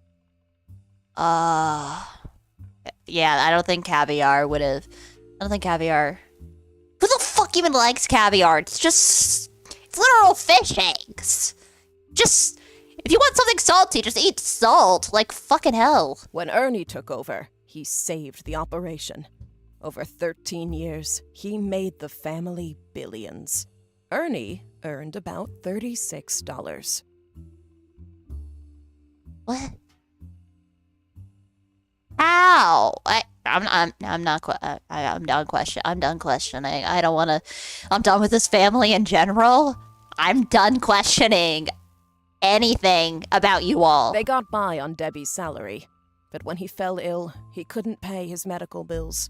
Yeah, I don't think caviar would have. I don't think caviar. Who the fuck even likes caviar? It's literal fish eggs. Just, if you want something salty, just eat salt. Like, fucking hell. When Ernie took over, he saved the operation. Over 13 years, he made the family billions. Ernie earned about $36. What? How? I'm done questioning. I don't want to. I'm done with this family in general. I'm done questioning anything about you all. They got by on Debbie's salary, but when he fell ill, he couldn't pay his medical bills.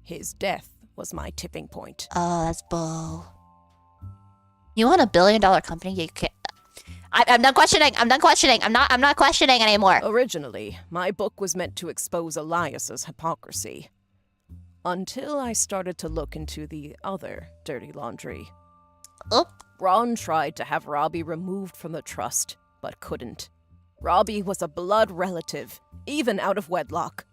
His death was my tipping point. Oh, that's bull. You want $1 billion company? You can't. I'm done questioning. I'm done questioning. I'm not questioning anymore. Originally, my book was meant to expose Elias's hypocrisy. Until I started to look into the other dirty laundry. Oh. Ron tried to have Robbie removed from the trust, but couldn't. Robbie was a blood relative, even out of wedlock.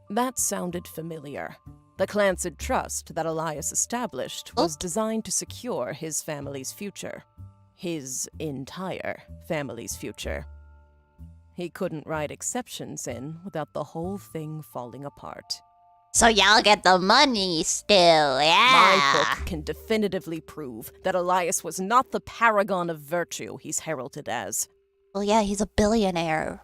That sounded familiar. The Clancid Trust that Elias established was designed to secure his family's future. His entire family's future. He couldn't write exceptions in without the whole thing falling apart. So y'all get the money still, yeah? My book can definitively prove that Elias was not the paragon of virtue he's heralded as. Well, yeah, he's a billionaire.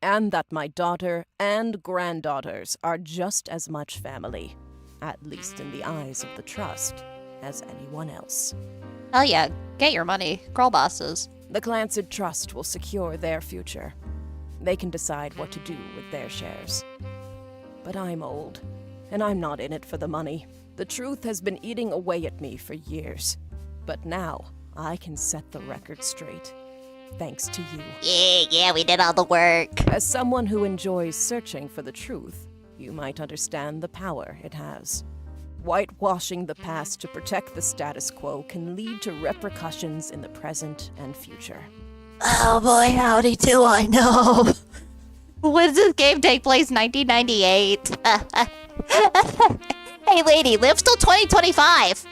And that my daughter and granddaughters are just as much family, at least in the eyes of the trust, as anyone else. Hell yeah, get your money, girl bosses. The Clancid Trust will secure their future. They can decide what to do with their shares. But I'm old, and I'm not in it for the money. The truth has been eating away at me for years. But now, I can set the record straight. Thanks to you. Yeah, we did all the work. As someone who enjoys searching for the truth, you might understand the power it has. Whitewashing the past to protect the status quo can lead to repercussions in the present and future. Oh boy, howdy do I know. When does this game take place? 1998. Hey lady, live till 2025.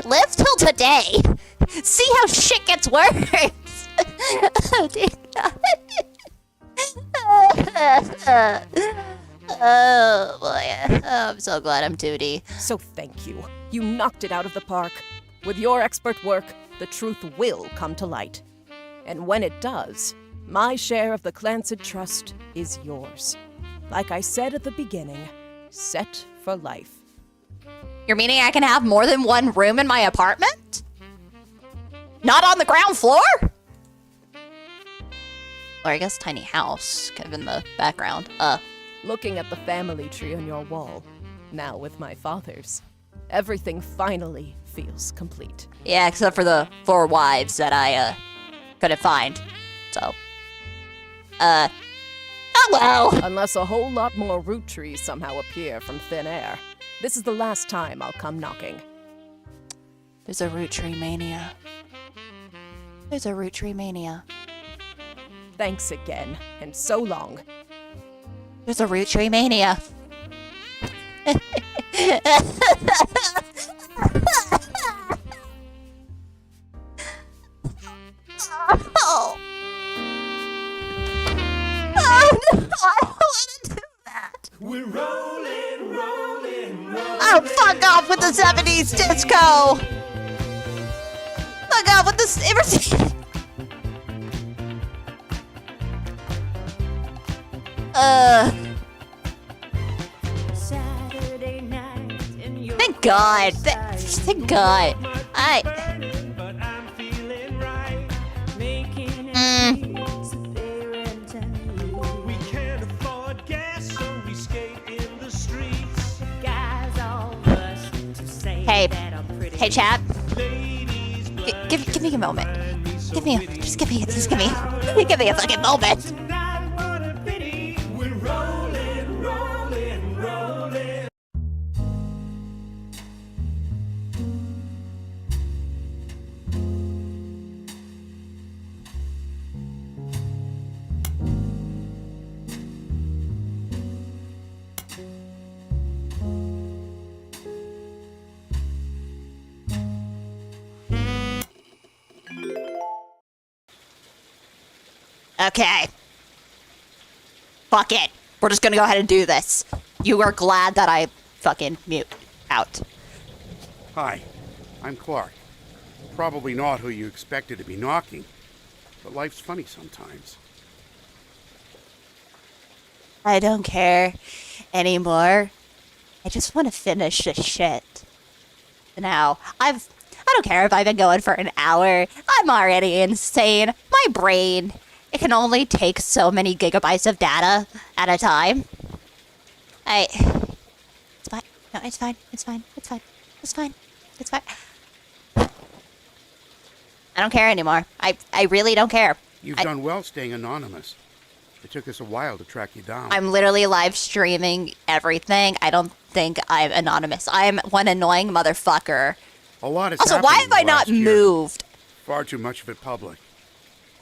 Live till today. See how shit gets worse. Oh dear God. Oh boy. Oh, I'm so glad I'm 2D. So thank you. You knocked it out of the park. With your expert work, the truth will come to light. And when it does, my share of the Clancid Trust is yours. Like I said at the beginning, set for life. You're meaning I can have more than one room in my apartment? Not on the ground floor? Or I guess tiny house, kind of in the background. Looking at the family tree on your wall, now with my father's, everything finally feels complete. Yeah, except for the 4 wives that I, couldn't find. So, oh well. Unless a whole lot more Roottrees somehow appear from thin air. This is the last time I'll come knocking. There's a Rootree mania. There's a Rootree mania. Thanks again, and so long. There's a Rootree mania. Oh. Oh no, I don't want to do that. We're rolling, rolling, rolling. Oh, fuck off with the 70s disco. Fuck off with the... Saturday night in your Thank God. Thank God. but I'm feeling right. Making it there and time. We can't afford gas, so we skate in the streets. Guys all rush to say Hey. that I'm pretty. Hey, chat. Ladies, Give me a moment. Give me a fucking moment. not what a pity. We're rolling, rolling, rolling. Okay. Fuck it. We're just gonna go ahead and do this. You are glad that I fucking mute out. Hi, I'm Clark. Probably not who you expected to be knocking, but life's funny sometimes. I don't care anymore. I just want to finish this shit. Now, I don't care if I've been going for an hour. I'm already insane. My brain, it can only take so many gigabytes of data at a time. It's fine. No, it's fine. It's fine. It's fine. It's fine. It's fine. I don't care anymore. I really don't care. You've done well staying anonymous. It took us a while to track you down. I'm literally live streaming everything. I don't think I'm anonymous. I'm one annoying motherfucker. A lot has Also, happened why in have the I not last year. moved? Far too much of it public.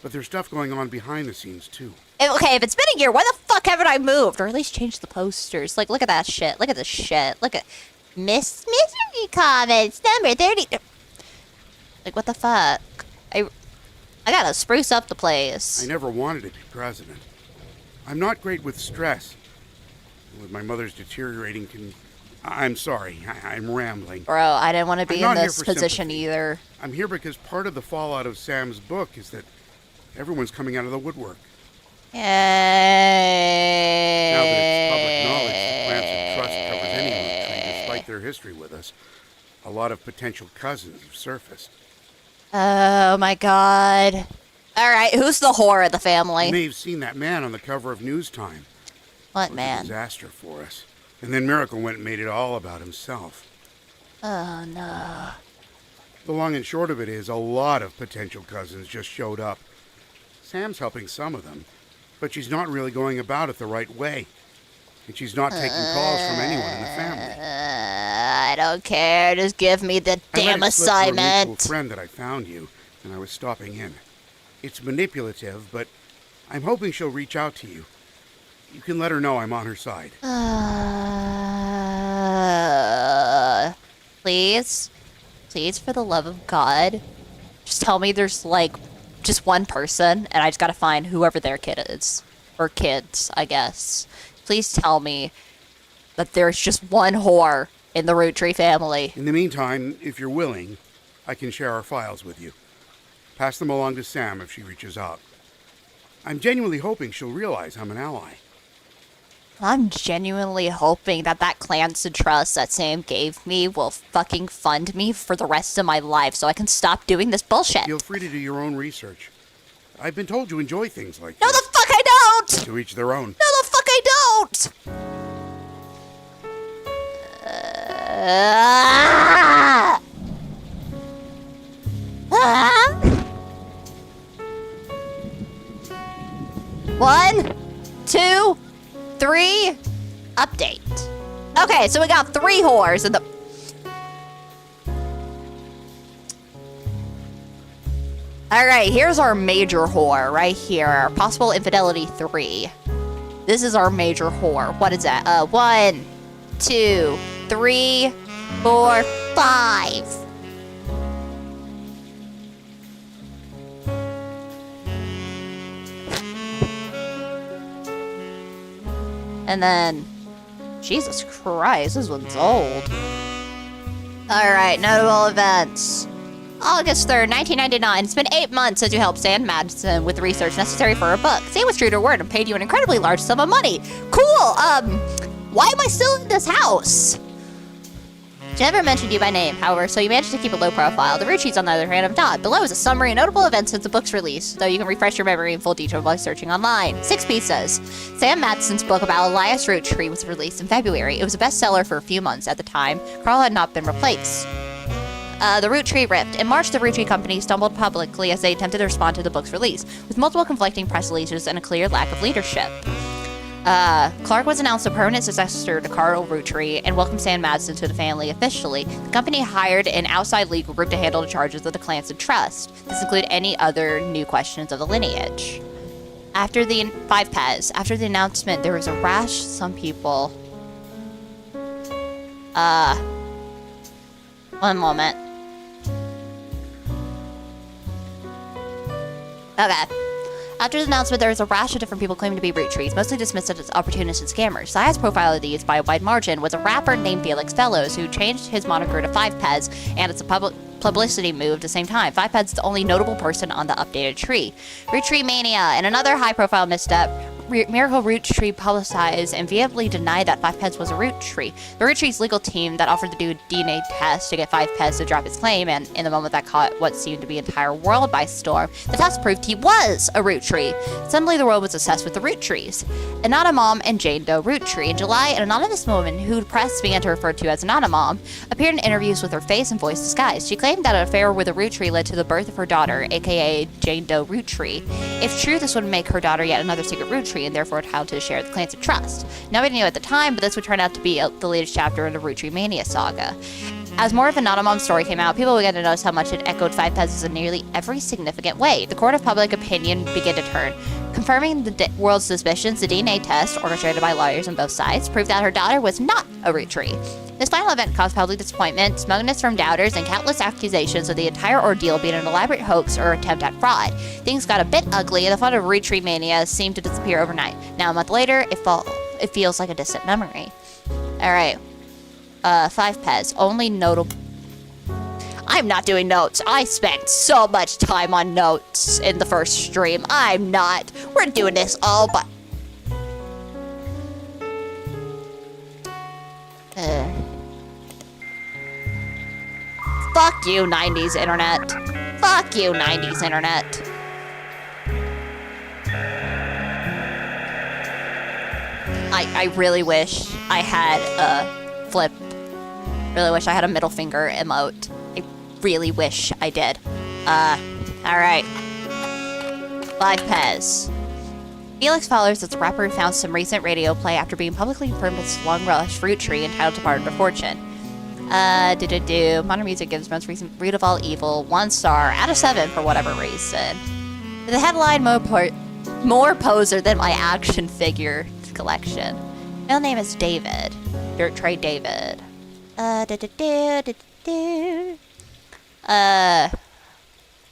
But there's stuff going on behind the scenes, too. Okay, if it's been a year, why the fuck haven't I moved? Or at least changed the posters. Like, look at that shit. Look at this shit. Look at... Mystery Comments, number 30... Like, what the fuck? I gotta spruce up the place. I never wanted to be president. I'm not great with stress. With my mother's deteriorating I'm sorry, I'm rambling. Bro, I didn't want to be I'm in not here this for position sympathy. either. I'm here because part of the fallout of Sam's book is that everyone's coming out of the woodwork. Now that it's public knowledge that Plants of Trust covers any Roottrees despite their history with us, a lot of potential cousins have surfaced. Oh my god. Alright, who's the whore of the You family? may have seen that man on the cover of News Time. What It was a man? disaster for us. And then Miracle went and made it all about himself. Oh no. The long and short of it is, a lot of potential cousins just showed up. Sam's helping some of them, but she's not really going about it the right way. And she's not taking calls from anyone in the family. I don't care. Just give me the damn I let it slip to a mutual assignment. friend that I found you, and I was stopping in. It's manipulative, but I'm hoping she'll reach out to you. You can let her know I'm on her side. Please? Please, for the love of God, just tell me there's, like, just one person, and I just gotta find whoever their kid is. Or kids, I guess. Please tell me that there's just one whore in the Roottrees family. In the meantime, if you're willing, I can share our files with you. Pass them along to Sam if she reaches out. I'm genuinely hoping she'll realize I'm an ally. I'm genuinely hoping that Clanston trust that Sam gave me will fucking fund me for the rest of my life so I can stop doing this bullshit. Feel free to do your own research. I've been told you enjoy things like No, this. the fuck I don't! To each their own. No, the fuck I don't! One, two, three, update. Okay, so we got 3 whores in the... Alright, here's our major whore right here. Possible infidelity 3. This is our major whore. What is that? 1, 2, 3, 4, 5. And then, Jesus Christ, this one's old. Alright, notable events. August 3rd, 1999. It's been 8 months since you helped Sam Madison with the research necessary for her book. Sam was true to her word and paid you an incredibly large sum of money. Cool, why am I still in this house? She never mentioned you by name, however, so you managed to keep a low profile. The Roottrees, on the other hand, have not. Below is a summary of notable events since the book's release, though you can refresh your memory in full detail by searching online. 6 pieces. Sam Madison's book about Elias Roottree was released in February. It was a bestseller for a few months at the time. Carl had not been replaced. The Roottrees rift. In March, the Roottrees company stumbled publicly as they attempted to respond to the book's release, with multiple conflicting press releases and a clear lack of leadership. Clark was announced a permanent successor to Carl Roottrees and welcomed Sam Madison to the family officially. The company hired an outside legal group to handle the charges of the Clanston Trust. This included any other new questions of the lineage. After the 5 pets, after the announcement, there was a rash. Some people. One moment. Okay. After the announcement, there was a rash of different people claiming to be Roottrees, mostly dismissed as opportunists and scammers. The highest profile of these, by a wide margin, was a rapper named Felix Fellows, who changed his moniker to 5Pez, and it's a publicity move at the same time. 5Pez is the only notable person on the updated tree. Roottrees Mania, and another high-profile misstep, Miracle Root Tree publicized and vehemently denied that Five Pez was a root tree. The Root Tree's legal team that offered to do a DNA test to get Five Pez to drop his claim, and in the moment that caught what seemed to be the entire world by storm, the test proved he was a root tree. Suddenly, the world was obsessed with the Roottrees. Anonymom and Jane Doe Roottree. In July, an anonymous woman who the press began to refer to as Anonymom appeared in interviews with her face and voice disguised. She claimed that an affair with a root tree led to the birth of her daughter, aka Jane Doe Roottree. If true, this would make her daughter yet another secret root tree and therefore entitled to share the claims of trust. Nobody knew at the time, but this would turn out to be the latest chapter in the Root Tree Mania saga. As more of Anonymom's story came out, people began to notice how much it echoed Five Pez's in nearly every significant way. The court of public opinion began to turn. Confirming the world's suspicions, the DNA test, orchestrated by lawyers on both sides, proved that her daughter was not a root tree. This final event caused public disappointment, smugness from doubters, and countless accusations of the entire ordeal being an elaborate hoax or attempt at fraud. Things got a bit ugly, and the fun of Root Tree Mania seemed to disappear overnight. Now, a month later, it feels like a distant memory. Alright. Five Pez. Only notable... I'm not doing notes. I spent so much time on notes in the first stream. I'm not. We're doing this all by... Fuck you, 90s internet. Fuck you, 90s internet. I really wish I had a flip. Really wish I had a middle finger emote. I really wish I did. Alright. Five Pez. Felix Fowler's is a rapper who found some recent radio play after being publicly confirmed as Long Rush Fruit Tree entitled to Part of Their Fortune. Modern Music gives most recent Root of All Evil 1 star out of 7 for whatever reason. The headline, more poser than my action figure collection. Middle name is David. Dirt Trade David. Gonna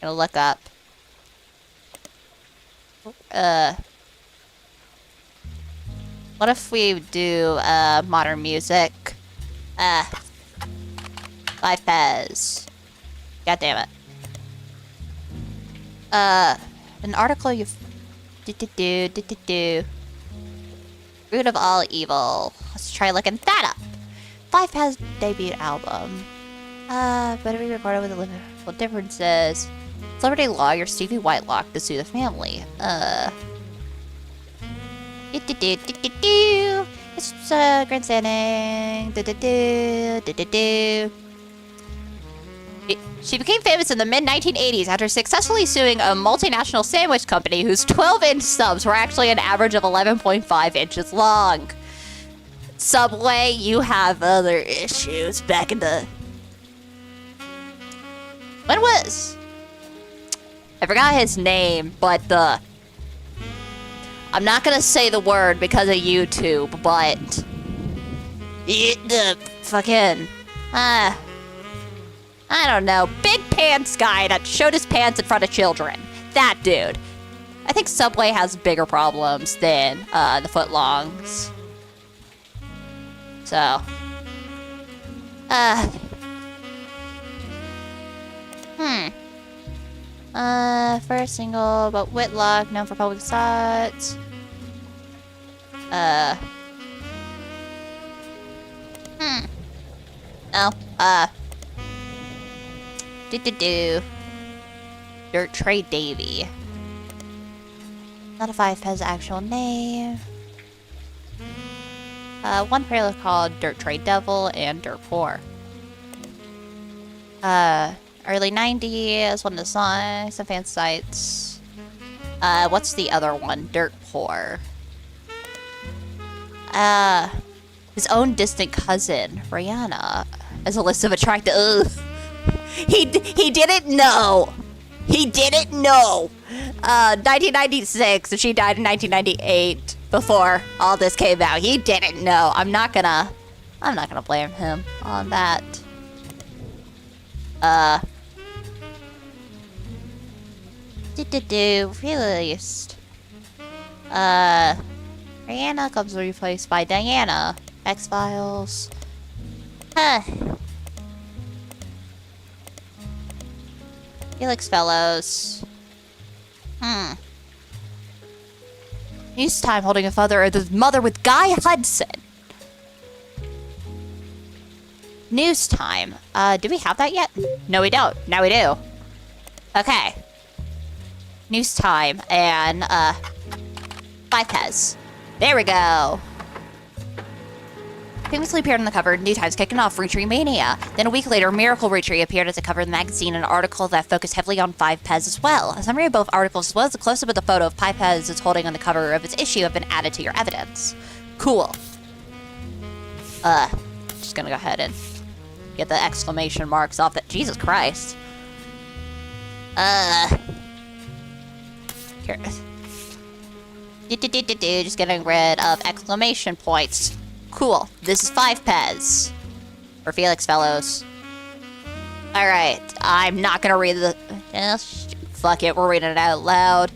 look up. What if we do, modern music? Five Pez. God damn it. An article you've... Root of All Evil. Let's try looking that up. Five Pez debut album. Better be recorded with the Liverpool differences. Celebrity lawyer Stevie Whitelock to sue the family. It's grandstanding. She became famous in the mid-1980s after successfully suing a multinational sandwich company whose 12-inch subs were actually an average of 11.5 inches long. Subway, you have other issues back in the... When was... I forgot his name, but the... I'm not gonna say the word because of YouTube, but... The fucking... I don't know. Big pants guy that showed his pants in front of children. That dude. I think Subway has bigger problems than the footlongs. So. First single about Whitlock, known for public thoughts. Dirt Trade Davy. Not a Five Pez actual name. One trailer called Dirt Trade Devil and Dirt Poor. Early 90s, one of the songs, some fan sites. What's the other one? Dirt Poor. His own distant cousin, Rihanna, as a list of attractive... He didn't know. He didn't know. 1996, and she died in 1998 before all this came out. He didn't know. I'm not gonna blame him on that. Released. Rihanna comes replaced by Diana. X-Files. Felix Fellows. News time holding a the mother with Guy Hudson. News time. Do we have that yet? No, we don't. Now we do. Okay. News time and, 5 Pez. There we go. Previously appeared on the cover, New Times kicking off Roottrees Mania. Then a week later, Miracle Roottrees appeared as a cover of the magazine, an article that focused heavily on 5 Pez as well. A summary of both articles as well as a close-up of the photo of 5 Pez is holding on the cover of its issue have been added to your evidence. Cool. Just gonna go ahead and get the exclamation marks off that. Jesus Christ. Here. Just getting rid of exclamation points. Cool. This is 5 Pez. Or Felix Fellows. Alright. I'm not gonna read the... fuck it. We're reading it out loud.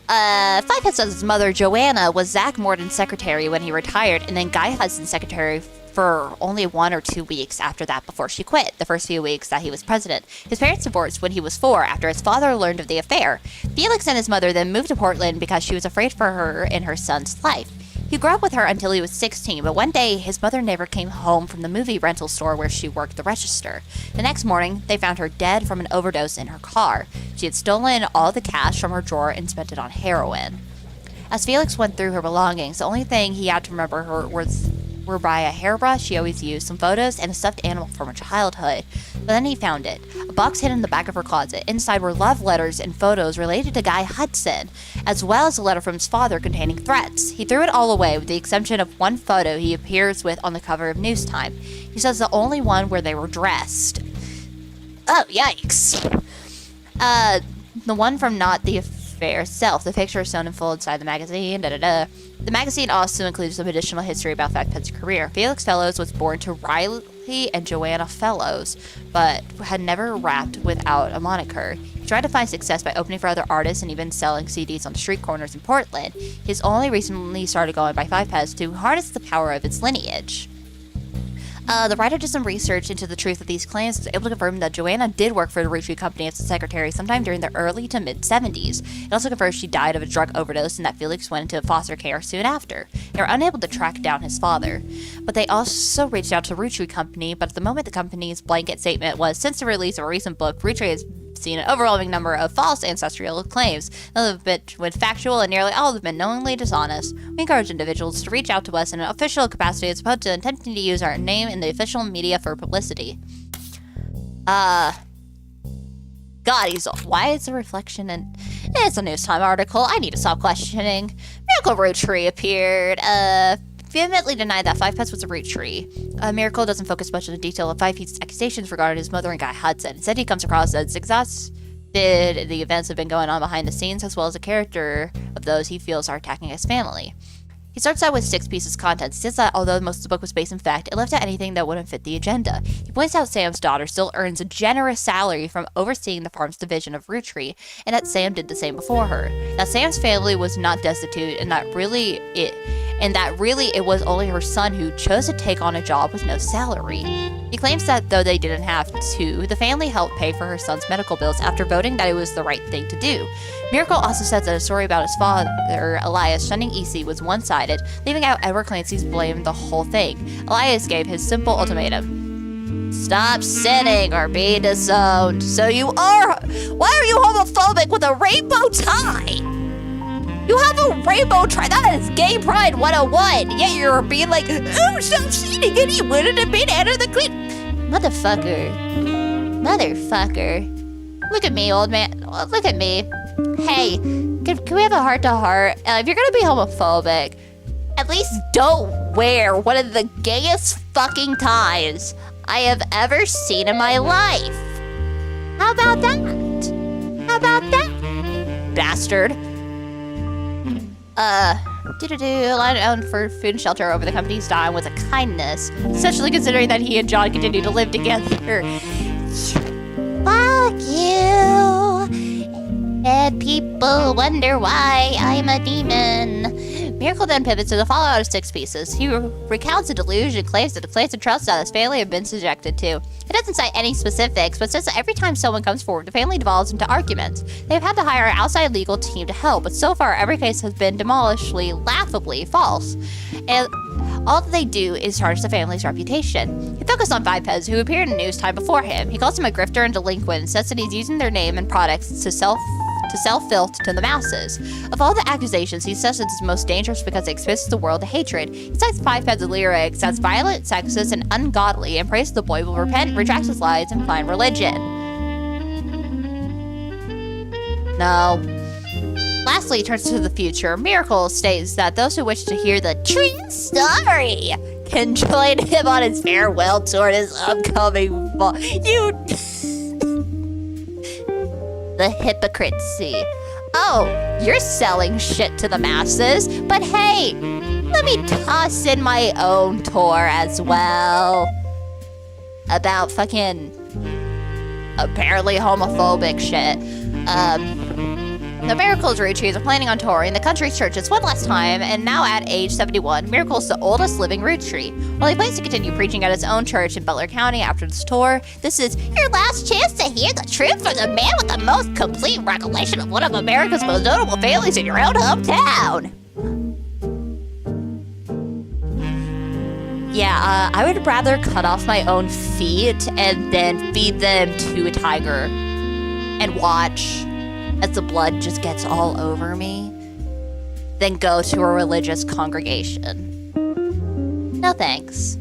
5 Pez says his mother, Joanna, was Zach Morton's secretary when he retired, and then Guy Hudson's secretary for only 1 or 2 weeks after that before she quit, the first few weeks that he was president. His parents divorced when he was 4 after his father learned of the affair. Felix and his mother then moved to Portland because she was afraid for her and her son's life. He grew up with her until he was 16, but one day his mother never came home from the movie rental store where she worked the register. The next morning, they found her dead from an overdose in her car. She had stolen all the cash from her drawer and spent it on heroin. As Felix went through her belongings, the only thing he had to remember her were by a hairbrush she always used, some photos, and a stuffed animal from her childhood. But then he found it. A box hidden in the back of her closet. Inside were love letters and photos related to Guy Hudson, as well as a letter from his father containing threats. He threw it all away with the exception of one photo he appears with on the cover of News Time. He says the only one where they were dressed. Oh, yikes. The one from Not the Affair itself. The picture is shown in full inside the magazine. The magazine also includes some additional history about 5 Pez's career. Felix Fellows was born to Riley and Joanna Fellows, but had never rapped without a moniker. He tried to find success by opening for other artists and even selling CDs on the street corners in Portland. He's only recently started going by 5 Pez to harness the power of its lineage. The writer did some research into the truth of these claims and was able to confirm that Joanna did work for the Roottrees Company as a secretary sometime during the early to mid-70s. It also confirms she died of a drug overdose and that Felix went into foster care soon after. They were unable to track down his father. But they also reached out to the Roottrees Company, but at the moment the company's blanket statement was, since the release of a recent book, Roottrees has seen an overwhelming number of false ancestral claims. None of them have been factual, and nearly all of them have been knowingly dishonest. We encourage individuals to reach out to us in an official capacity as opposed to attempting to use our name in the official media for publicity. God, why is the reflection in... It's a News Time article. I need to stop questioning. Miracle Roottrees appeared, vehemently denied that 5 Pez was a Roottrees. Miracle doesn't focus much on the detail of 5 Pez's accusations regarding his mother and Guy Hudson. Instead, he comes across as exhausted. The events have been going on behind the scenes, as well as a character of those he feels are attacking his family. He starts out with 6 pieces of content. He says that although most of the book was based in fact, it left out anything that wouldn't fit the agenda. He points out Sam's daughter still earns a generous salary from overseeing the farm's division of Roottrees, and that Sam did the same before her. Now, Sam's family was not destitute, and that really it was only her son who chose to take on a job with no salary. He claims that though they didn't have to, the family helped pay for her son's medical bills after voting that it was the right thing to do. Miracle also says that a story about his father, Elias, shunning EC was one-sided, leaving out Edward Clancy's blame the whole thing. Elias gave his simple ultimatum. Stop sinning or be disowned. Why are you homophobic with a rainbow tie? You have a rainbow tie. That is Gay Pride 101. Yet you're being like, oh, stop cheating and he wouldn't have been out of the clip. Motherfucker. Look at me, old man. Look at me. Hey, can we have a heart-to-heart? If you're gonna be homophobic, at least don't wear one of the gayest fucking ties I have ever seen in my life. How about that? Bastard. Line owned for food and shelter over the company's dime was a kindness, especially considering that he and John continued to live together. Fuck you. And people wonder why I'm a demon. Miracle then pivots to the fallout of 6 pieces. He recounts a delusion and claims that the place of trust that his family have been subjected to. He doesn't cite any specifics, but says that every time someone comes forward, the family devolves into arguments. They've had to hire an outside legal team to help, but so far every case has been demolishingly, laughably false. And all that they do is tarnish the family's reputation. He focused on bipeds who appeared in news time before him. He calls him a grifter and delinquent and says that he's using their name and products to sell filth to the masses. Of all the accusations, he says it's most dangerous because it exposes the world to hatred. He cites bipeds of lyrics as violent, sexist, and ungodly, and prays the boy will repent, retract his lies, and find religion. No. Lastly, he turns to the future. Miracle states that those who wish to hear the true story can join him on his farewell tour in his upcoming The hypocrisy. Oh, you're selling shit to the masses, but hey, let me toss in my own tour as well. About fucking apparently homophobic shit. The Miracle's Roottrees are planning on touring the country's churches one last time, and now at age 71, Miracle's the oldest living Rootree. While he plans to continue preaching at his own church in Butler County after this tour, this is your last chance to hear the truth from the man with the most complete recollection of one of America's most notable families in your own hometown. Yeah, I would rather cut off my own feet and then feed them to a tiger and watch as the blood just gets all over me, then go to a religious congregation. No thanks.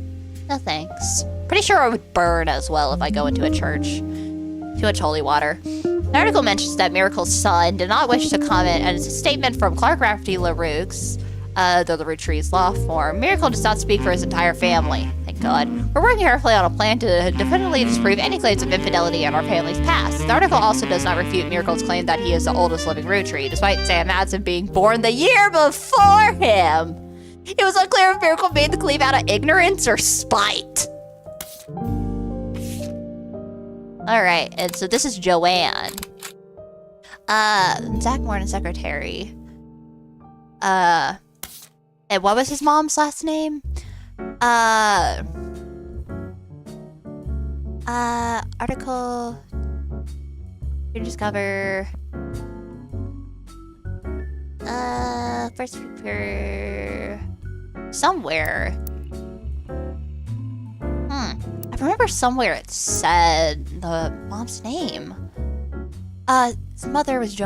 No thanks. Pretty sure I would burn as well if I go into a church. Too much holy water. The article mentions that Miracle's son did not wish to comment, and it's a statement from Clark Rafferty LaRue, though the Roottrees law form. Miracle does not speak for his entire family. Thank God. We're working carefully on a plan to definitively disprove any claims of infidelity in our family's past. The article also does not refute Miracle's claim that he is the oldest living Rootree, despite Sam Madsen being born the year before him. It was unclear if Miracle made the claim out of ignorance or spite. Alright, and so this is Joanne. Zach Morton's secretary. And what was his mom's last name? Article. You discover. First paper. Somewhere. I remember somewhere it said the mom's name. His mother was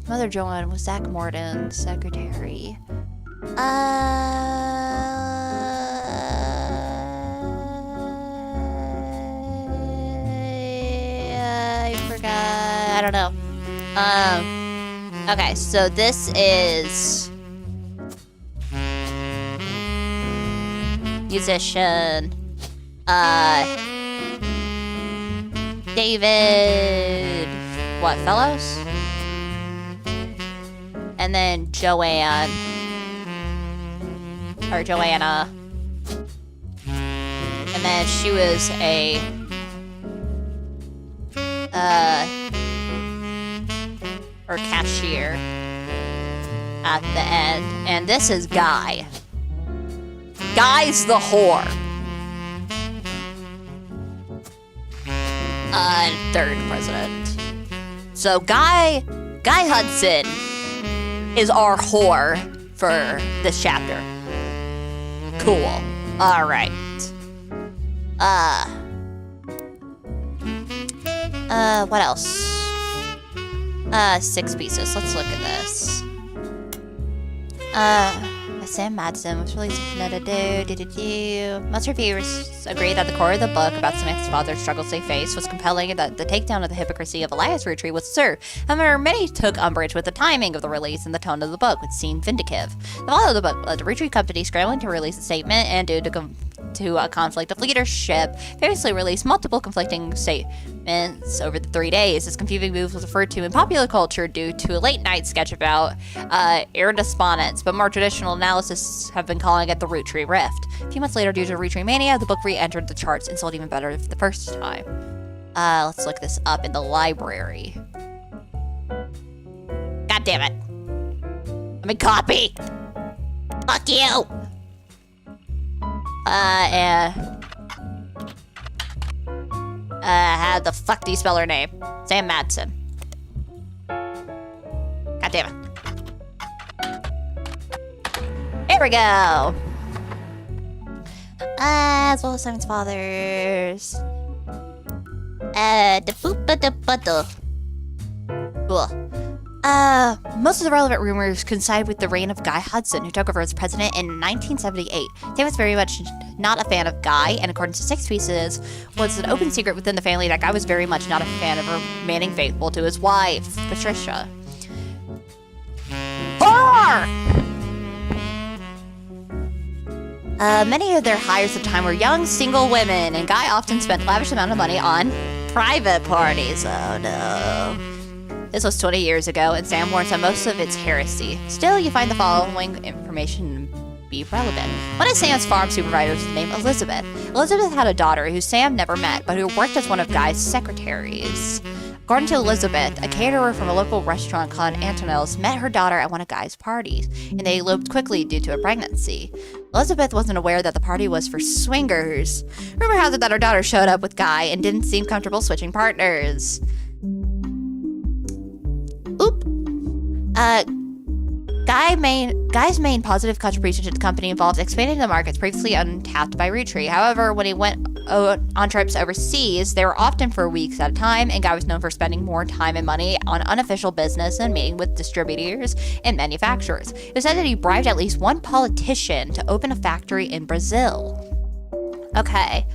Mother Joanne was Zach Morton's secretary. I forgot. I don't know. Okay, so this is musician. David. What, Fellows? And then Joanne. Or Joanna. And then she was a or cashier at the end. And this is Guy. Guy's the whore. Third president. So Guy Hudson is our whore for this chapter. Cool. All right. What else? 6 pieces. Let's look at this. Sam Madsen was released Most reviewers agree that the core of the book about Samantha's father's struggles they faced was compelling and that the takedown of the hypocrisy of Elias Rootree was absurd. However, many took umbrage with the timing of the release and the tone of the book, which seemed vindicative. The follow of the book led the Rootree company scrambling to release a statement, and due to a conflict of leadership, variously released multiple conflicting statements over the 3 days. This confusing move was referred to in popular culture due to a late-night sketch about irrespondence, but more traditional analysis have been calling it the Rootree Rift. A few months later, due to Rootree mania, the book re-entered the charts and sold even better the first time. Let's look this up in the library. God damn it. Let me copy. Fuck you! How the fuck do you spell her name? Sam Madsen. God damn it. Here we go. As well as Simon's fathers. Most of the relevant rumors coincide with the reign of Guy Hudson, who took over as president in 1978. Sam was very much not a fan of Guy, and according to Six Pieces, was an open secret within the family that Guy was very much not a fan of remaining faithful to his wife, Patricia. Many of their hires at the time were young, single women, and Guy often spent lavish amount of money on private parties. Oh no. This was 20 years ago, and Sam warns that most of it's heresy. Still, you find the following information be relevant. One of Sam's farm supervisors was named Elizabeth. Elizabeth had a daughter who Sam never met, but who worked as one of Guy's secretaries. According to Elizabeth, a caterer from a local restaurant called Antonelle's met her daughter at one of Guy's parties, and they eloped quickly due to a pregnancy. Elizabeth wasn't aware that the party was for swingers. Rumor has it that her daughter showed up with Guy and didn't seem comfortable switching partners. Guy's main positive contribution to the company involved expanding the markets previously untapped by Roottrees. However, when he went on trips overseas, they were often for weeks at a time, and Guy was known for spending more time and money on unofficial business and meeting with distributors and manufacturers. It was said that he bribed at least one politician to open a factory in Brazil. Okay.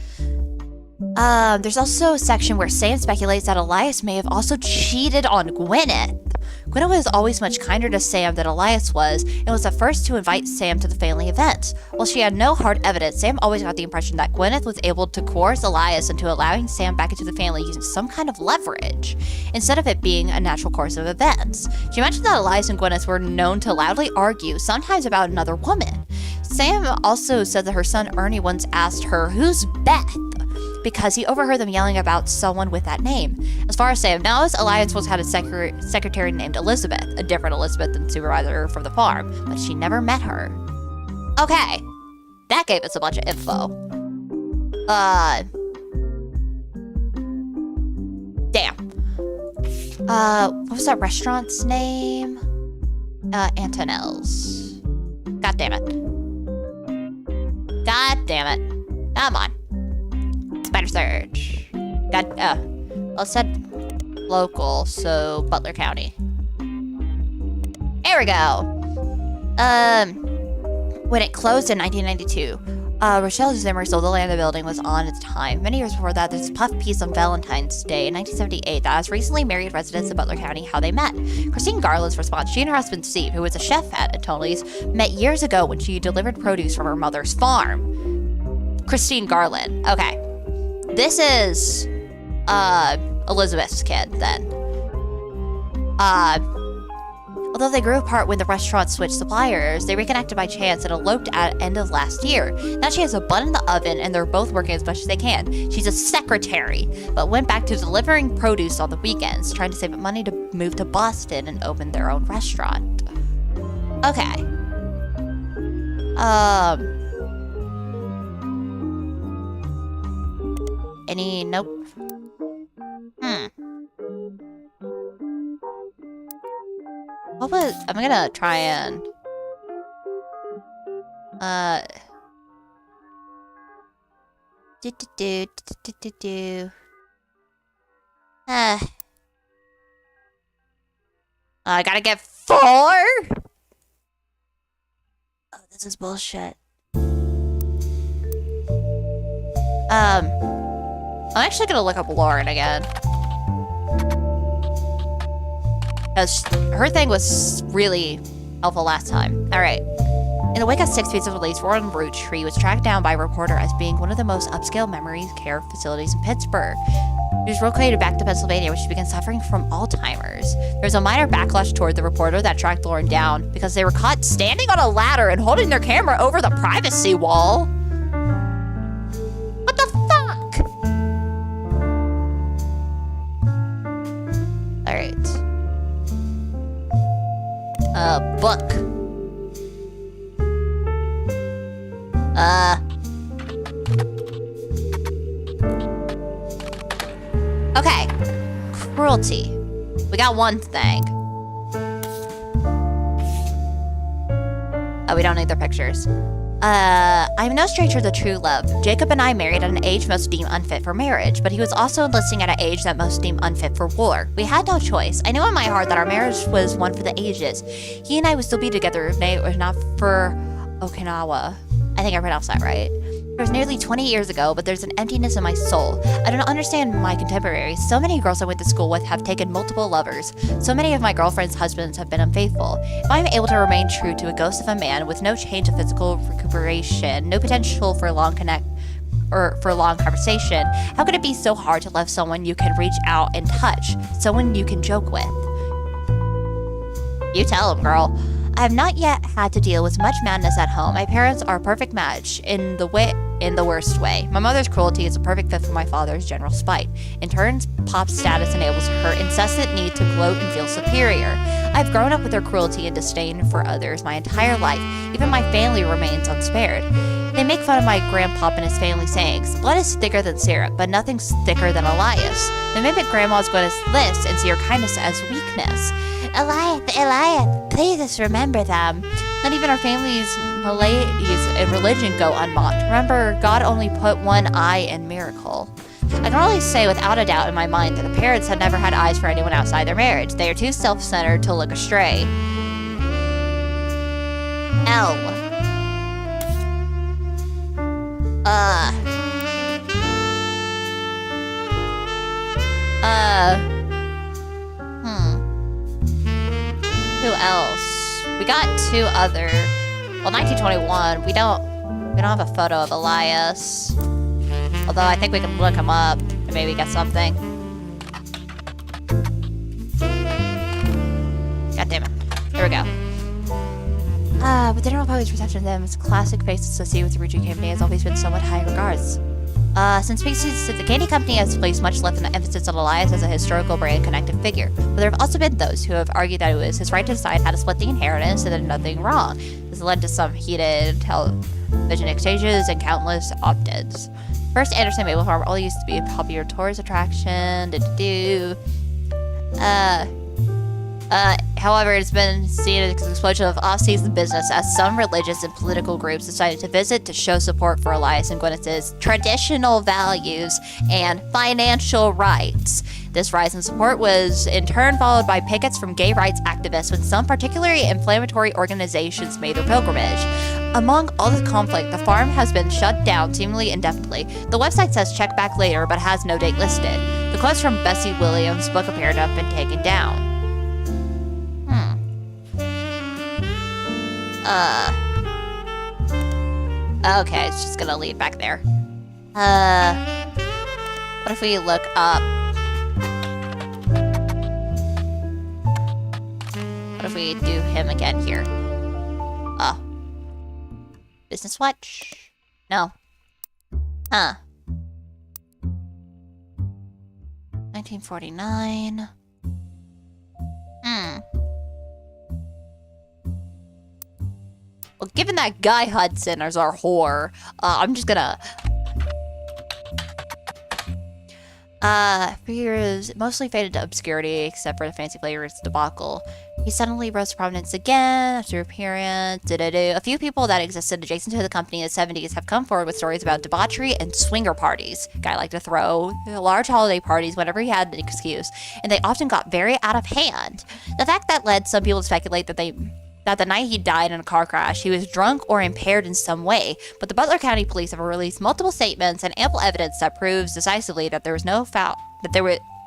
There's also a section where Sam speculates that Elias may have also cheated on Gwyneth. Gwyneth was always much kinder to Sam than Elias was, and was the first to invite Sam to the family events. While she had no hard evidence, Sam always got the impression that Gwyneth was able to coerce Elias into allowing Sam back into the family using some kind of leverage, instead of it being a natural course of events. She mentioned that Elias and Gwyneth were known to loudly argue, sometimes about another woman. Sam also said that her son Ernie once asked her, "Who's Beth?" because he overheard them yelling about someone with that name. As far as Sam knows, Elias was had a secretary named Elizabeth, a different Elizabeth than supervisor from the farm, but she never met her. Okay, that gave us a bunch of info. Damn. What was that restaurant's name? Antonelle's. God damn it. God damn it. Come on. Better search. Well, it said local, so Butler County. There we go. When it closed in 1992, Rochelle Zimmer sold the land the building was on at the time. Many years before that, there's a puff piece on Valentine's Day in 1978 that asked recently married residents of Butler County how they met. Christine Garland's response: she and her husband Steve, who was a chef at Tony's, met years ago when she delivered produce from her mother's farm. Christine Garland. Okay. This is, Elizabeth's kid, then. Although they grew apart when the restaurant switched suppliers, they reconnected by chance and eloped at end of last year. Now she has a bun in the oven, and they're both working as much as they can. She's a secretary, but went back to delivering produce on the weekends, trying to save up money to move to Boston and open their own restaurant. Okay. Nope. I'm gonna try and... I gotta get 4? Oh, this is bullshit. I'm actually gonna look up Lauren again. Because her thing was really helpful last time. Alright. In the wake of Six Pieces release, Warren Roottrees was tracked down by a reporter as being one of the most upscale memory care facilities in Pittsburgh. She was relocated back to Pennsylvania, where she began suffering from Alzheimer's. There was a minor backlash toward the reporter that tracked Lauren down because they were caught standing on a ladder and holding their camera over the privacy wall. What the fuck? Alright. Book. Okay. Cruelty. We got one thing. Oh, we don't need their pictures. I'm no stranger to true love. Jacob and I married at an age most deem unfit for marriage, but he was also enlisting at an age that most deem unfit for war. We had no choice. I knew in my heart that our marriage was one for the ages. He and I would still be together if it was not for Okinawa. I think I pronounced that right. It was nearly 20 years ago, but there's an emptiness in my soul. I don't understand my contemporaries. So many girls I went to school with have taken multiple lovers. So many of my girlfriends' husbands have been unfaithful. If I'm able to remain true to a ghost of a man with no change of physical recuperation, no potential for long conversation, how could it be so hard to love someone you can reach out and touch, someone you can joke with? You tell him, girl. I have not yet had to deal with much madness at home. My parents are a perfect match in the worst way. My mother's cruelty is a perfect fit for my father's general spite. In turn, Pop's status enables her incessant need to gloat and feel superior. I've grown up with her cruelty and disdain for others my entire life. Even my family remains unspared. They make fun of my grandpop and his family sayings. Blood is thicker than syrup, but nothing's thicker than Elias. They mimic grandma's Gwyneth's list and see her kindness as weakness. Elias, please just remember them. Not even our family's maladies and religion go unmocked. Remember, God only put one eye in miracle. I can only say without a doubt in my mind that the parents had never had eyes for anyone outside their marriage. They are too self-centered to look astray. L. Who else? We got two other. Well, 1921. We don't have a photo of Elias. Although I think we can look him up and maybe get something. God damn it. Here we go. But the general public's perception of them as classic faces associated with the Roottrees Company has always been somewhat high in regards. Since the candy company has placed much less emphasis on Elias as a historical brand connected figure, but there have also been those who have argued that it was his right to decide how to split the inheritance and that nothing wrong. This led to some heated television exchanges and countless opt-ins. First, Anderson Maple Farm all used to be a popular tourist attraction. However, it's been seen as an explosion of off-season business as some religious and political groups decided to visit to show support for Elias and Gwyneth's traditional values and financial rights. This rise in support was in turn followed by pickets from gay rights activists when some particularly inflammatory organizations made their pilgrimage. Among all this conflict, the farm has been shut down seemingly indefinitely. The website says check back later but has no date listed. The quotes from Bessie Williams' book appear to have been taken down. Okay, it's just gonna lead back there. What if we look up? What if we do him again here? Business Watch? No. 1949. Well, given that Guy Hudson is our whore, I'm just gonna... Fears mostly faded to obscurity, except for the fancy flavors debacle. He suddenly rose to prominence again after appearance. A few people that existed adjacent to the company in the 70s have come forward with stories about debauchery and swinger parties. Guy liked to throw large holiday parties whenever he had an excuse, and they often got very out of hand. The fact that led some people to speculate that the night he died in a car crash, he was drunk or impaired in some way, but the Butler County Police have released multiple statements and ample evidence that proves decisively that there was no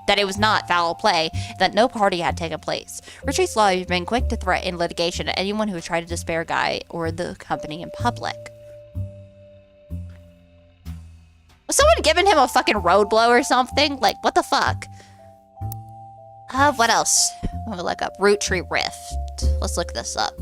that it was not foul play, that no party had taken place. Roottrees Law has been quick to threaten litigation to anyone who would try to despair Guy or the company in public. Was someone giving him a fucking road blow or something? Like, what the fuck? What else? I'm gonna look up Roottree Rift. Let's look this up.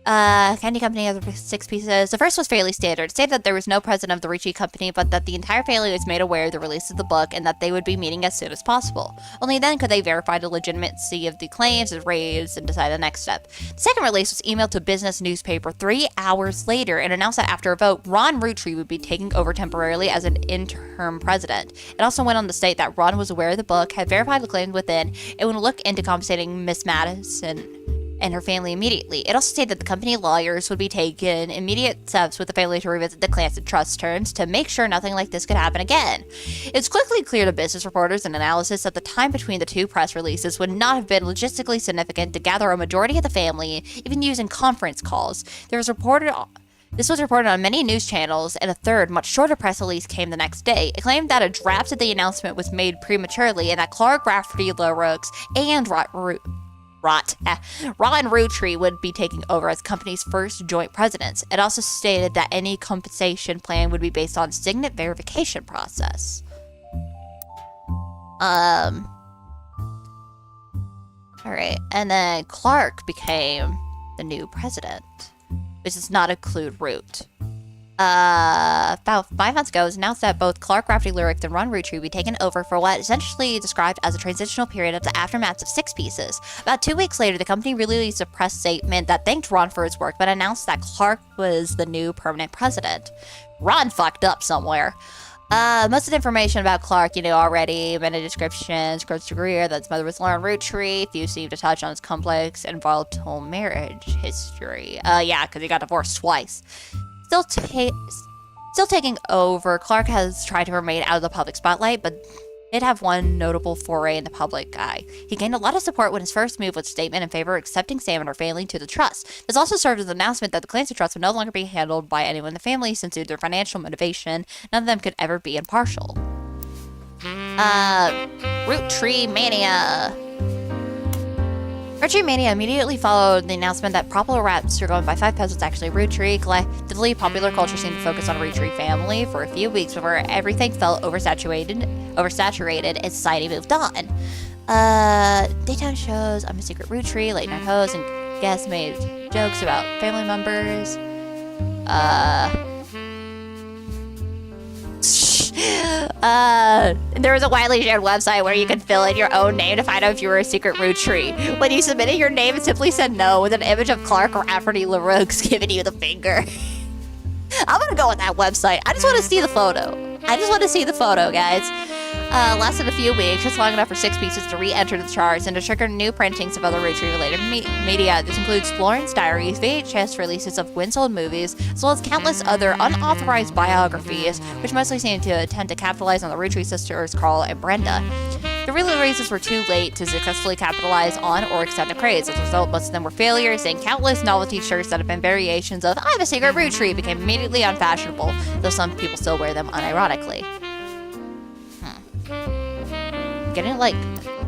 Candy Company has 6 pieces. The first was fairly standard. It stated that there was no president of the Roottrees Company, but that the entire family was made aware of the release of the book and that they would be meeting as soon as possible. Only then could they verify the legitimacy of the claims and raised and decide the next step. The second release was emailed to business newspaper 3 hours later and announced that after a vote, Ron Roottree would be taking over temporarily as an interim president. It also went on to state that Ron was aware of the book, had verified the claims within, and would look into compensating Miss Madison and her family immediately. It also stated that the company lawyers would be taking immediate steps with the family to revisit the class and trust terms to make sure nothing like this could happen again. It's quickly clear to business reporters and analysis that the time between the 2 press releases would not have been logistically significant to gather a majority of the family, even using conference calls. This was reported on many news channels, and a third, much shorter press release came the next day. It claimed that a draft of the announcement was made prematurely and that Clark Rafferty LaRoux and Ron Rootree would be taking over as company's first joint presidents. It also stated that any compensation plan would be based on signet verification process. Alright, and then Clark became the new president, which does not include Root. About 5 months ago, it was announced that both Clark Rafferty Lyrics and Ron Roottree would be taken over for what is essentially described as a transitional period of the aftermath of 6 pieces. About 2 weeks later, the company released a press statement that thanked Ron for his work, but announced that Clark was the new permanent president. Ron fucked up somewhere. Most of the information about Clark, you know already. Many descriptions, Clark's career, that his mother was Lauren Rootree. Few seem to touch on his complex and volatile marriage history. Yeah, because he got divorced twice. Still taking over, Clark has tried to remain out of the public spotlight, but did have one notable foray in the public eye. He gained a lot of support when his first move was a statement in favor of accepting Sam and her family to the trust. This also served as an announcement that the Clancy Trust would no longer be handled by anyone in the family, since due to their financial motivation, none of them could ever be impartial. Rootree Mania. Rootree Mania immediately followed the announcement that popular raps are going by 5 pesos actually Rootree. Collectively, popular culture seemed to focus on the Rootree family for a few weeks before everything felt oversaturated and society moved on. Daytime shows, I'm a Secret Rootree, late night hosts, and guests made jokes about family members. There was a widely shared website where you could fill in your own name to find out if you were a secret Rootree. When you submitted your name, it simply said no with an image of Clark Rafferty LaRoux giving you the finger. I'm gonna go with that website. I just want to see the photo. Guys. Lasted a few weeks, just long enough for 6 pieces to re-enter the charts and to trigger new printings of other Rootree-related media. This includes Florence Diaries, VHS releases of Winsold movies, as well as countless other unauthorized biographies, which mostly seem to attempt to capitalize on the Rootree sisters, Carl and Brenda. The releases were too late to successfully capitalize on or extend the craze. As a result, most of them were failures, and countless novelty shirts that have been variations of I'm a Secret Rootree became immediately unfashionable, though some people still wear them unironically. Getting like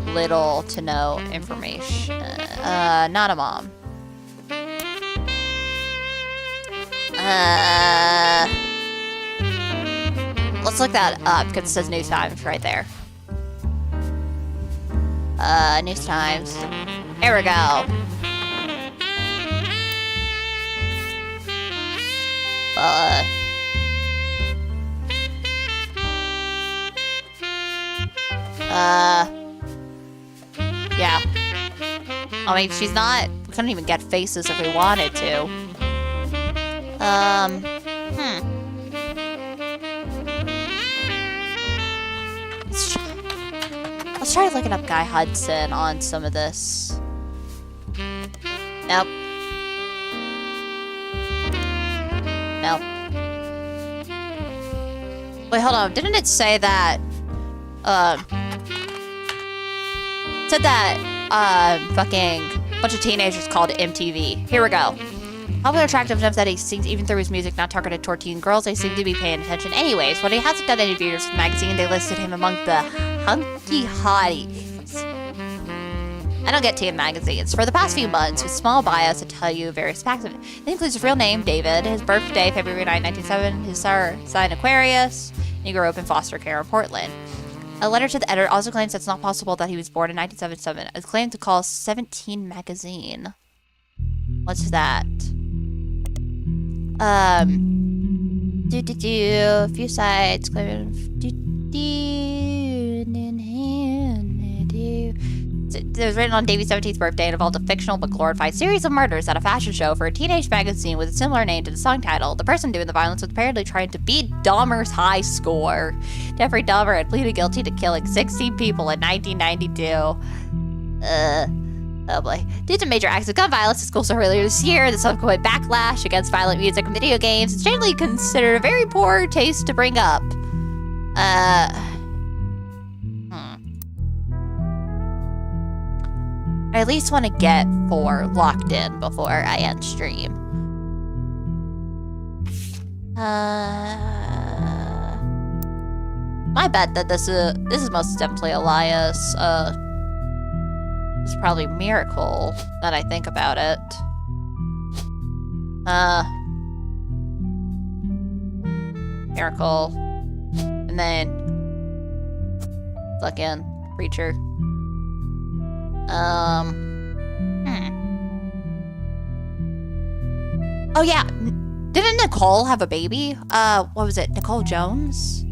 little to no information. Not a mom. Let's look that up because it says News Times right there. News Times. Here we go. Yeah. I mean, she's not... We couldn't even get faces if we wanted to. Let's try looking up Guy Hudson on some of this. Nope. Nope. Wait, hold on. Didn't it say that... said that fucking bunch of teenagers called MTV. Here we go. Popular attractive enough that he sings even through his music not targeted toward teen girls, they seem to be paying attention anyways. When he hasn't done any interviews with the magazine, they listed him among the hunky hotties. I don't get teen magazines. For the past few months, with small bios to tell you various facts of it. It includes his real name, David, his birthday, February 9, 1907, his sign Aquarius, and he grew up in foster care in Portland. A letter to the editor also claims that it's not possible that he was born in 1977. It's claimed to call 17 magazine. What's that? A few sites. It was written on Davy's 17th birthday and involved a fictional but glorified series of murders at a fashion show for a teenage magazine with a similar name to the song title. The person doing the violence was apparently trying to beat Dahmer's high score. Jeffrey Dahmer had pleaded guilty to killing 16 people in 1992. Oh boy. Due to major acts of gun violence in schools earlier this year, the subsequent backlash against violent music and video games is generally considered a very poor taste to bring up. I at least want to get 4 locked in before I end stream. My bet that this is most definitely Elias. It's probably Miracle that I think about it. Miracle. And then fucking Preacher. Oh yeah, didn't Nicole have a baby? What was it? Nicole Jones?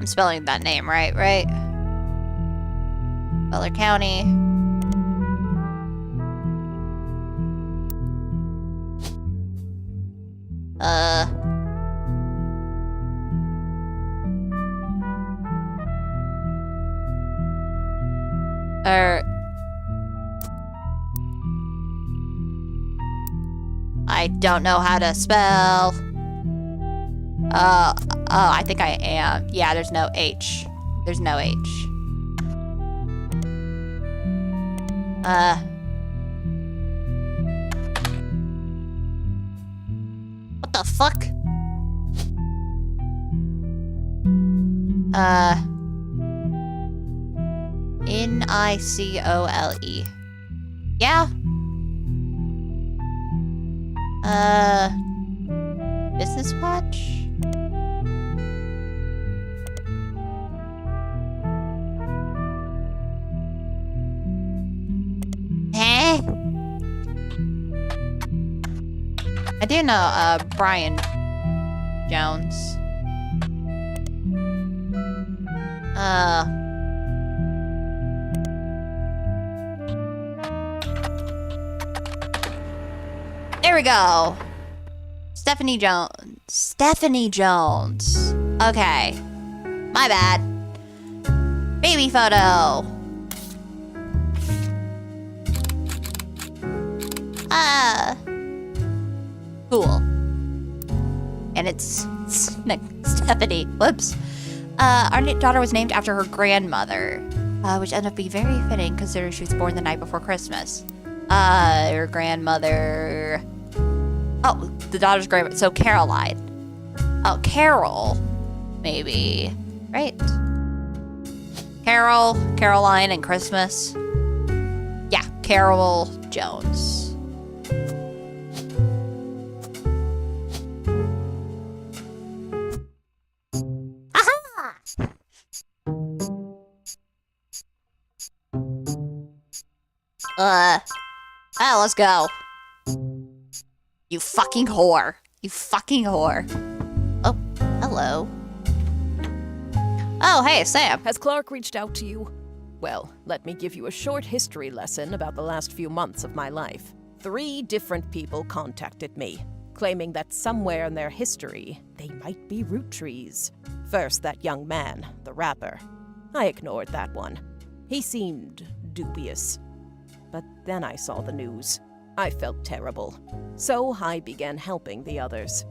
I'm spelling that name right? Butler County. I don't know how to spell. Oh, I think I am. Yeah, there's no H. There's no H. What the fuck? Nicole. Yeah. Business Watch? Huh? I do know, Brian Jones. There we go. Stephanie Jones. Okay. My bad. Baby photo. Cool. And it's Stephanie. Whoops. Our daughter was named after her grandmother, which ended up being very fitting considering she was born the night before Christmas. Her grandmother... Oh, the daughter's grandmother. So Caroline. Oh, Carol. Maybe. Right? Carol, Caroline, and Christmas. Yeah, Carol Jones. Let's go. You fucking whore. You fucking whore. Oh, hello. Oh, hey, Sam. Has Clark reached out to you? Well, let me give you a short history lesson about the last few months of my life. 3 different people contacted me, claiming that somewhere in their history, they might be Roottrees. First, that young man, the rapper. I ignored that one. He seemed dubious. But then I saw the news. I felt terrible. So I began helping the others.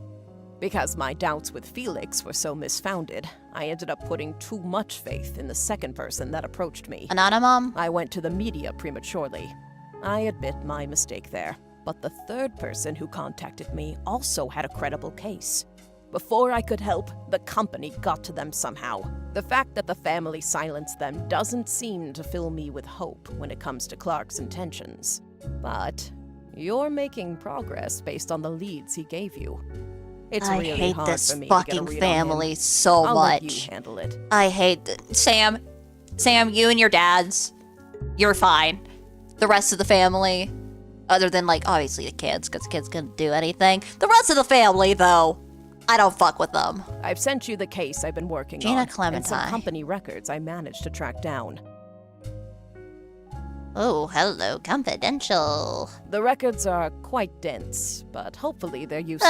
Because my doubts with Felix were so misfounded, I ended up putting too much faith in the second person that approached me. Anonymum? I went to the media prematurely. I admit my mistake there. But the third person who contacted me also had a credible case. Before I could help, the company got to them somehow. The fact that the family silenced them doesn't seem to fill me with hope when it comes to Clark's intentions. But you're making progress based on the leads he gave you. It's I really hate hard this for me to get a fucking read on family him. so I'll much. let you handle it. I hate Sam, you and your dads. you're fine. The rest of the family, other than, like, obviously the kids, because the kids couldn't do anything. The rest of the family, though, I don't fuck with them. I've sent you the case I've been working Gina on. Clementine. And some company records I managed to track down. Oh, hello, confidential. The records are quite dense, but hopefully they're useful.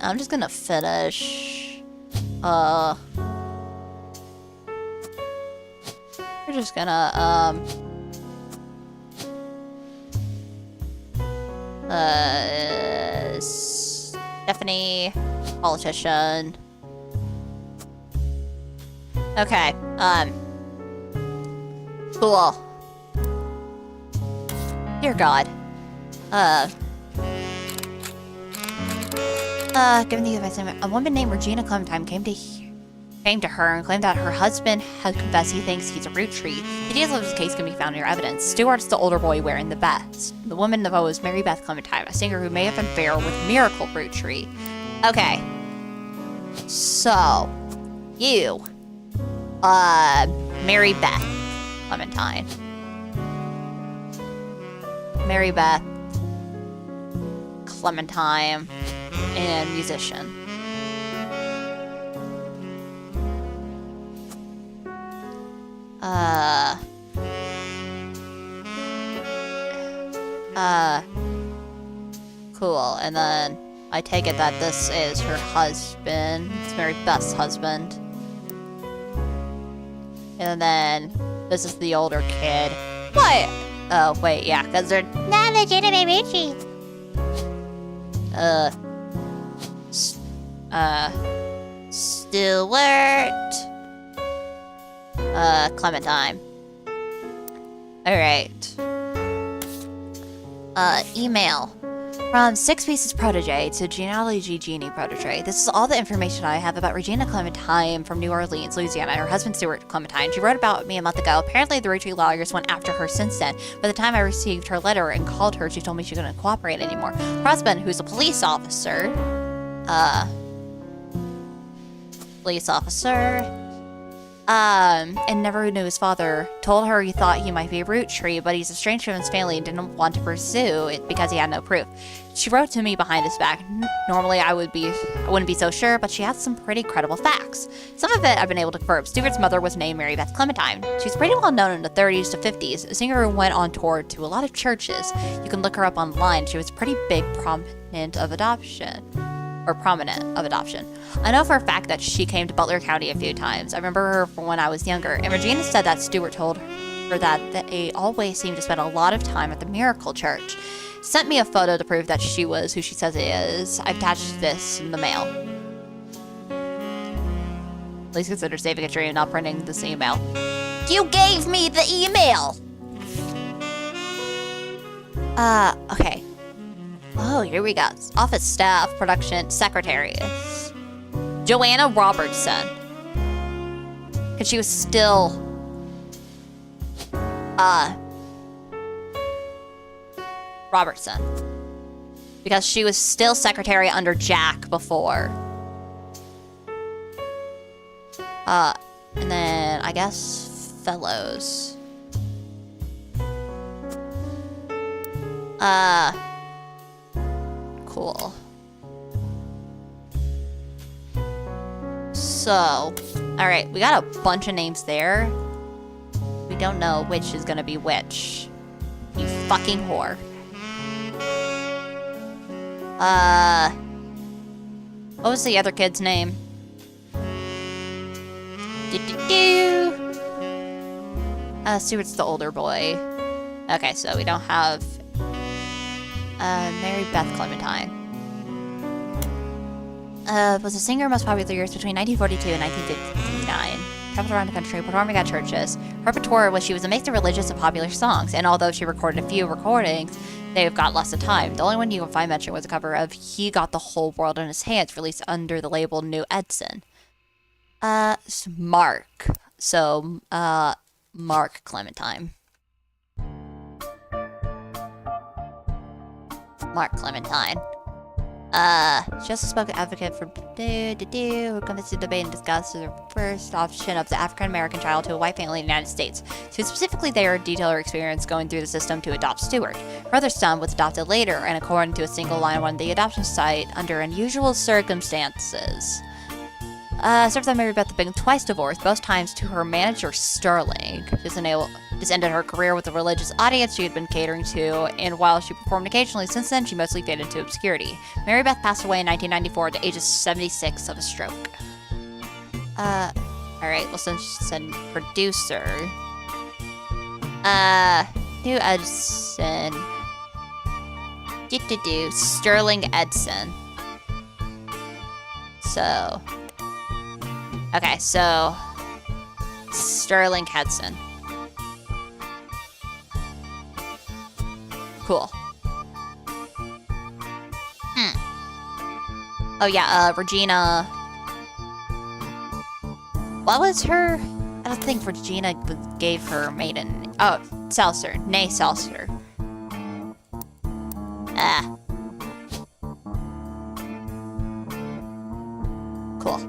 I'm just gonna finish. We're just gonna, Stephanie, politician. Okay, cool. Dear God. Given the advice, a woman named Regina Clementine came to her and claimed that her husband had confessed he thinks he's a Roottrees. The details of this case can be found in your evidence. Stuart's the older boy wearing the vest. The woman involved was Mary Beth Clementine, a singer who may have been fair with Miracle Roottrees. Okay. So, you, Mary Beth Clementine. Mary Beth Clementine, and musician. Cool. And then I take it that this is her husband. It's Mary Beth's husband. And then this is the older kid. What? Oh, wait, yeah, because they're not legitimate Richie. Stewart. Clementine. Alright. Email. From Six Pieces Protege to Genealogy Genie Protege. This is all the information I have about Regina Clementine from New Orleans, Louisiana. Her husband, Stuart Clementine. She wrote about me a month ago. Apparently, the Roottrees lawyers went after her since then. By the time I received her letter and called her, she told me she couldn't cooperate anymore. Her husband, who's a police officer, and never knew his father, told her he thought he might be a Roottrees, but he's estranged from his family and didn't want to pursue it because he had no proof. She wrote to me behind his back. Normally I wouldn't be so sure, but she has some pretty credible facts. Some of it I've been able to confirm. Stuart's mother was named Mary Beth Clementine. She's pretty well known in the 30s to 50s, a singer who went on tour to a lot of churches. You can look her up online. She was pretty big proponent of adoption. I know for a fact that she came to Butler County a few times. I remember her from when I was younger, and Regina said that Stuart told her that they always seemed to spend a lot of time at the Miracle Church. Sent me a photo to prove that she was who she says it is. I've attached this in the mail. Please consider saving a tree and not printing this email. You gave me the email! Okay. Oh, here we go. Office staff, production, secretaries. Joanna Robertson. Because she was still... Robertson. Because she was still secretary under Jack before. And then, I guess, fellows. Cool. So, alright, we got a bunch of names there. We don't know which is gonna be which. You fucking whore. What was the other kid's name? Stuart's the older boy. Okay, so we don't have Mary Beth Clementine. Was a singer most popular years between 1942 and 1959. Traveled around the country performing at churches. Her repertoire was she was a mix of religious and popular songs, and although she recorded a few recordings, they've got less of time. The only one you can find mentioned was a cover of He Got the Whole World in His Hands, released under the label New Edson. Mark. So, Mark Clementine. Mark Clementine. She also spoke advocate for who convinced to debate and discuss the first option of the African American child to a white family in the United States. So specifically there, detail her experience going through the system to adopt Stewart. Her other son was adopted later, and according to a single line on the adoption site, under unusual circumstances. Served that Mary Beth had been twice divorced, both times to her manager Sterling. This ended her career with the religious audience she had been catering to, and while she performed occasionally since then, she mostly faded into obscurity. Mary Beth passed away in 1994 at the age of 76 of a stroke. Alright, well, since she said producer. New Edson. Sterling Edson. So. Okay, so. Sterling Edson. Cool. Oh yeah, Regina. What was her? I don't think Regina gave her maiden. Oh, Seltzer. Nay, Seltzer. Cool.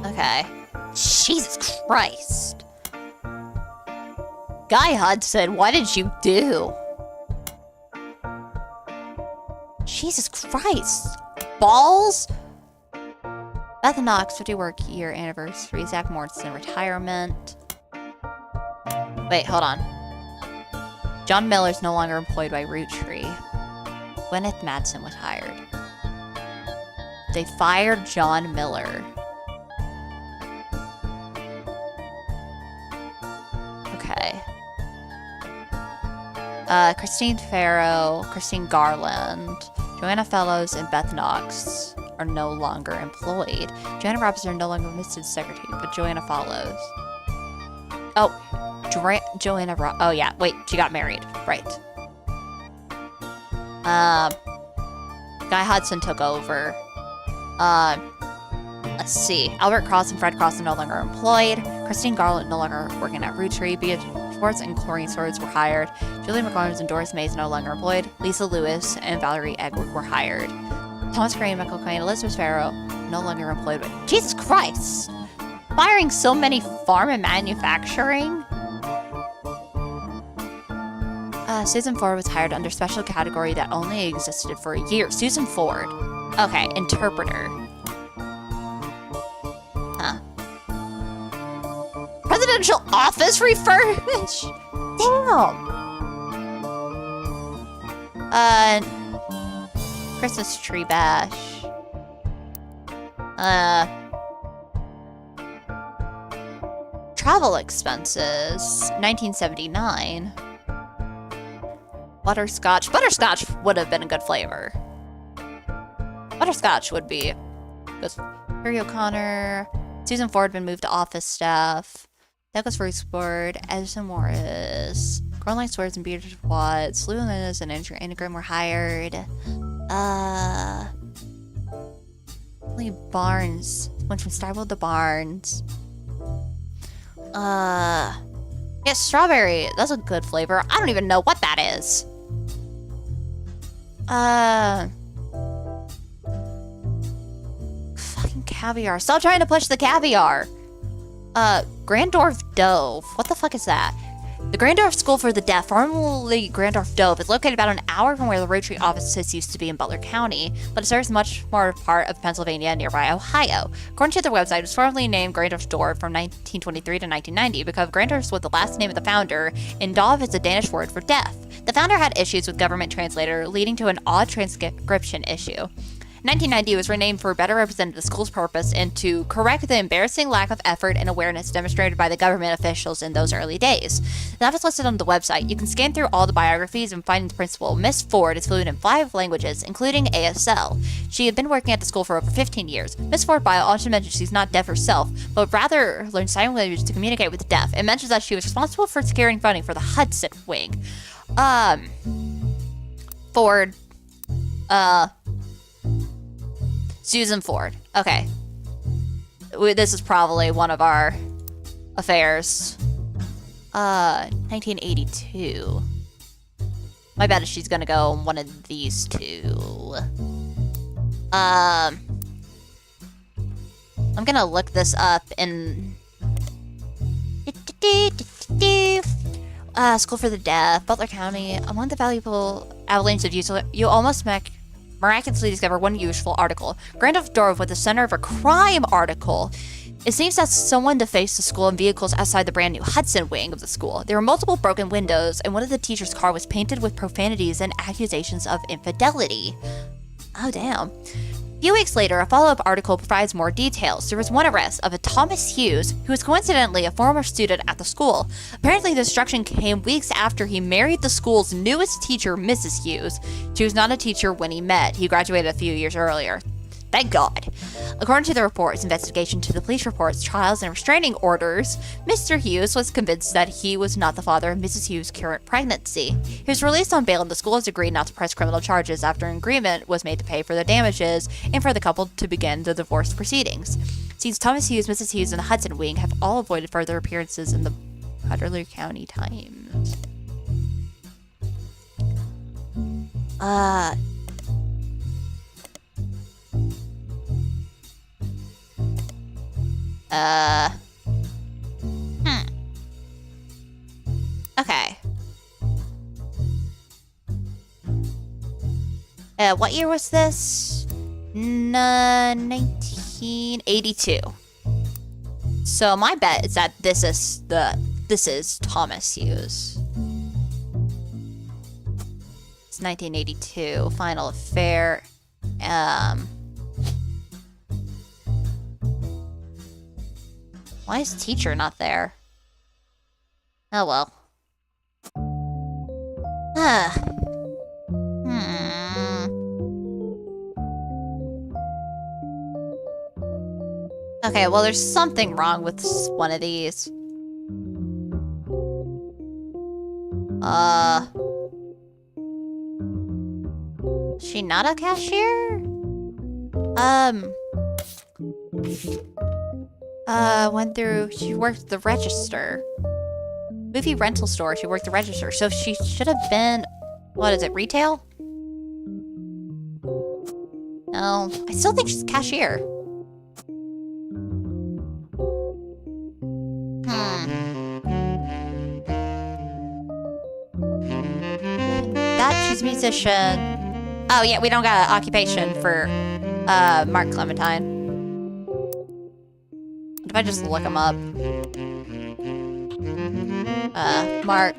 Okay. Jesus Christ. Guy Hudson, what did you do? Jesus Christ. Balls? Beth Knox, 50 work year anniversary. Zach Morrison, retirement. Wait, hold on. John Miller's no longer employed by Roottrees. Gwyneth Madsen was hired. They fired John Miller. Okay. Christine Farrow, Christine Garland, Joanna Fellows, and Beth Knox are no longer employed. Joanna Robinson no longer Mrs. Secretary, but Joanna follows. Oh, oh yeah, wait, she got married, right. Guy Hudson took over. Let's see, Albert Cross and Fred Cross are no longer employed. Christine Garland no longer working at Roottrees. Beatrice Schwartz and Chlorine Swords were hired. Julie McCormick and Doris Mays no longer employed. Lisa Lewis and Valerie Egwood were hired. Thomas Crane, Michael Crane, Elizabeth Farrow no longer employed. But Jesus Christ! Firing so many farm and manufacturing? Susan Ford was hired under special category that only existed for a year. Susan Ford. Okay, interpreter. Huh. Presidential office refurbish? Damn. Christmas tree bash. Travel expenses. 1979. Butterscotch. Butterscotch would have been a good flavor. Butterscotch would be good. Harry O'Connor. Susan Ford had been moved to office staff. Douglas Fruits Board. Edison Morris. Caroline Swords and Beatrice Watts. Lou Linus and Andrew Anagram were hired. Lee Barnes. Went from Starbull to Barnes. Yeah, strawberry. That's a good flavor. I don't even know what that is. Fucking caviar. Stop trying to push the caviar. Grandorf Dove. What the fuck is that? The Grandorf School for the Deaf, formerly Grandorf Dove, is located about an hour from where the Roottrees offices used to be in Butler County, but it serves much more part of Pennsylvania and nearby Ohio. According to their website, it was formerly named Grandorf Dorf from 1923 to 1990 because Grandorf was the last name of the founder, and Dove is a Danish word for deaf. The founder had issues with government translator, leading to an odd transcription issue. In 1990, it was renamed for better represent the school's purpose and to correct the embarrassing lack of effort and awareness demonstrated by the government officials in those early days. That is listed on the website. You can scan through all the biographies and find the principal. Miss Ford is fluent in 5 languages, including ASL. She had been working at the school for over 15 years. Miss Ford, by all, she mentions she's not deaf herself, but rather learned sign language to communicate with the deaf. It mentions that she was responsible for securing funding for the Hudson wing. Ford, Susan Ford. Okay. This is probably one of our affairs. 1982. My bet is she's gonna go on one of these two. I'm gonna look this up in... School for the Deaf, Butler County. Among the valuable avalanche of use, you almost miraculously discover one useful article. Grandolph Dorf was the center of a crime article. It seems that someone defaced the school and vehicles outside the brand new Hudson wing of the school. There were multiple broken windows, and one of the teacher's car was painted with profanities and accusations of infidelity. Oh, damn. A few weeks later, a follow-up article provides more details. There was one arrest of a Thomas Hughes, who was coincidentally a former student at the school. Apparently, the destruction came weeks after he married the school's newest teacher, Mrs. Hughes. She was not a teacher when he met. He graduated a few years earlier. Thank God. According to the reports, investigation to the police reports, trials, and restraining orders, Mr. Hughes was convinced that he was not the father of Mrs. Hughes' current pregnancy. He was released on bail, and the school has agreed not to press criminal charges after an agreement was made to pay for the damages and for the couple to begin the divorce proceedings. Since Thomas Hughes, Mrs. Hughes, and the Hudson wing have all avoided further appearances in the Butler County Times. Okay. What year was this? 1982. So my bet is that this is Thomas Hughes. It's 1982, final affair. Why is teacher not there? Oh well. Okay, well there's something wrong with one of these. Is she not a cashier? She worked the register. Movie rental store, she worked the register. So she should have been, what is it, retail? No, I still think she's a cashier. That, she's a musician. Oh yeah, we don't got an occupation for Mark Clementine. If I just look him up. Mark.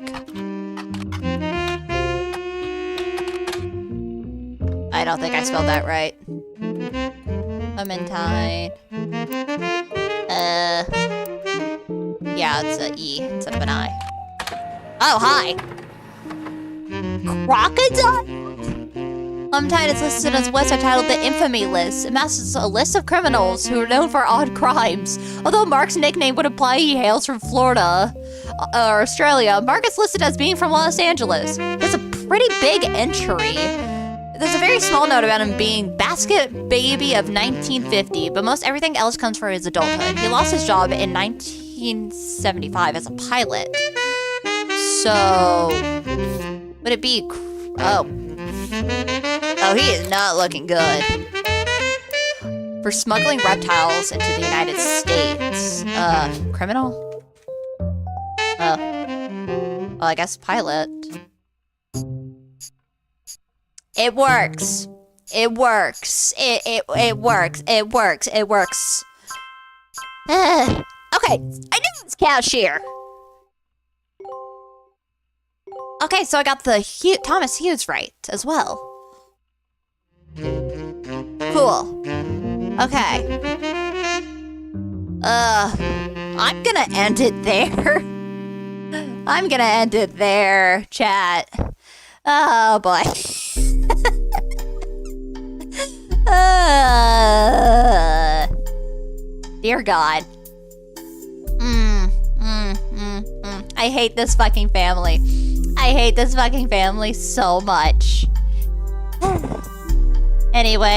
I don't think I spelled that right. Clementine. Yeah, it's a E instead of an I. Oh, hi! Crocodile? Clementine is listed as website titled The Infamy List. It masks a list of criminals who are known for odd crimes. Although Mark's nickname would imply he hails from Florida or Australia, Mark is listed as being from Los Angeles. It's a pretty big entry. There's a very small note about him being basket baby of 1950, but most everything else comes from his adulthood. He lost his job in 1975 as a pilot. So, would it be... Oh, he is not looking good. For smuggling reptiles into the United States. Criminal? Well, I guess pilot. It works. It works. It works. It works. It works. Okay, I knew it was cashier. Okay, so I got the Thomas Hughes right as well. Cool. Okay. I'm gonna end it there. I'm gonna end it there, chat. Oh boy. Dear God. I hate this fucking family. I hate this fucking family so much. Anyway.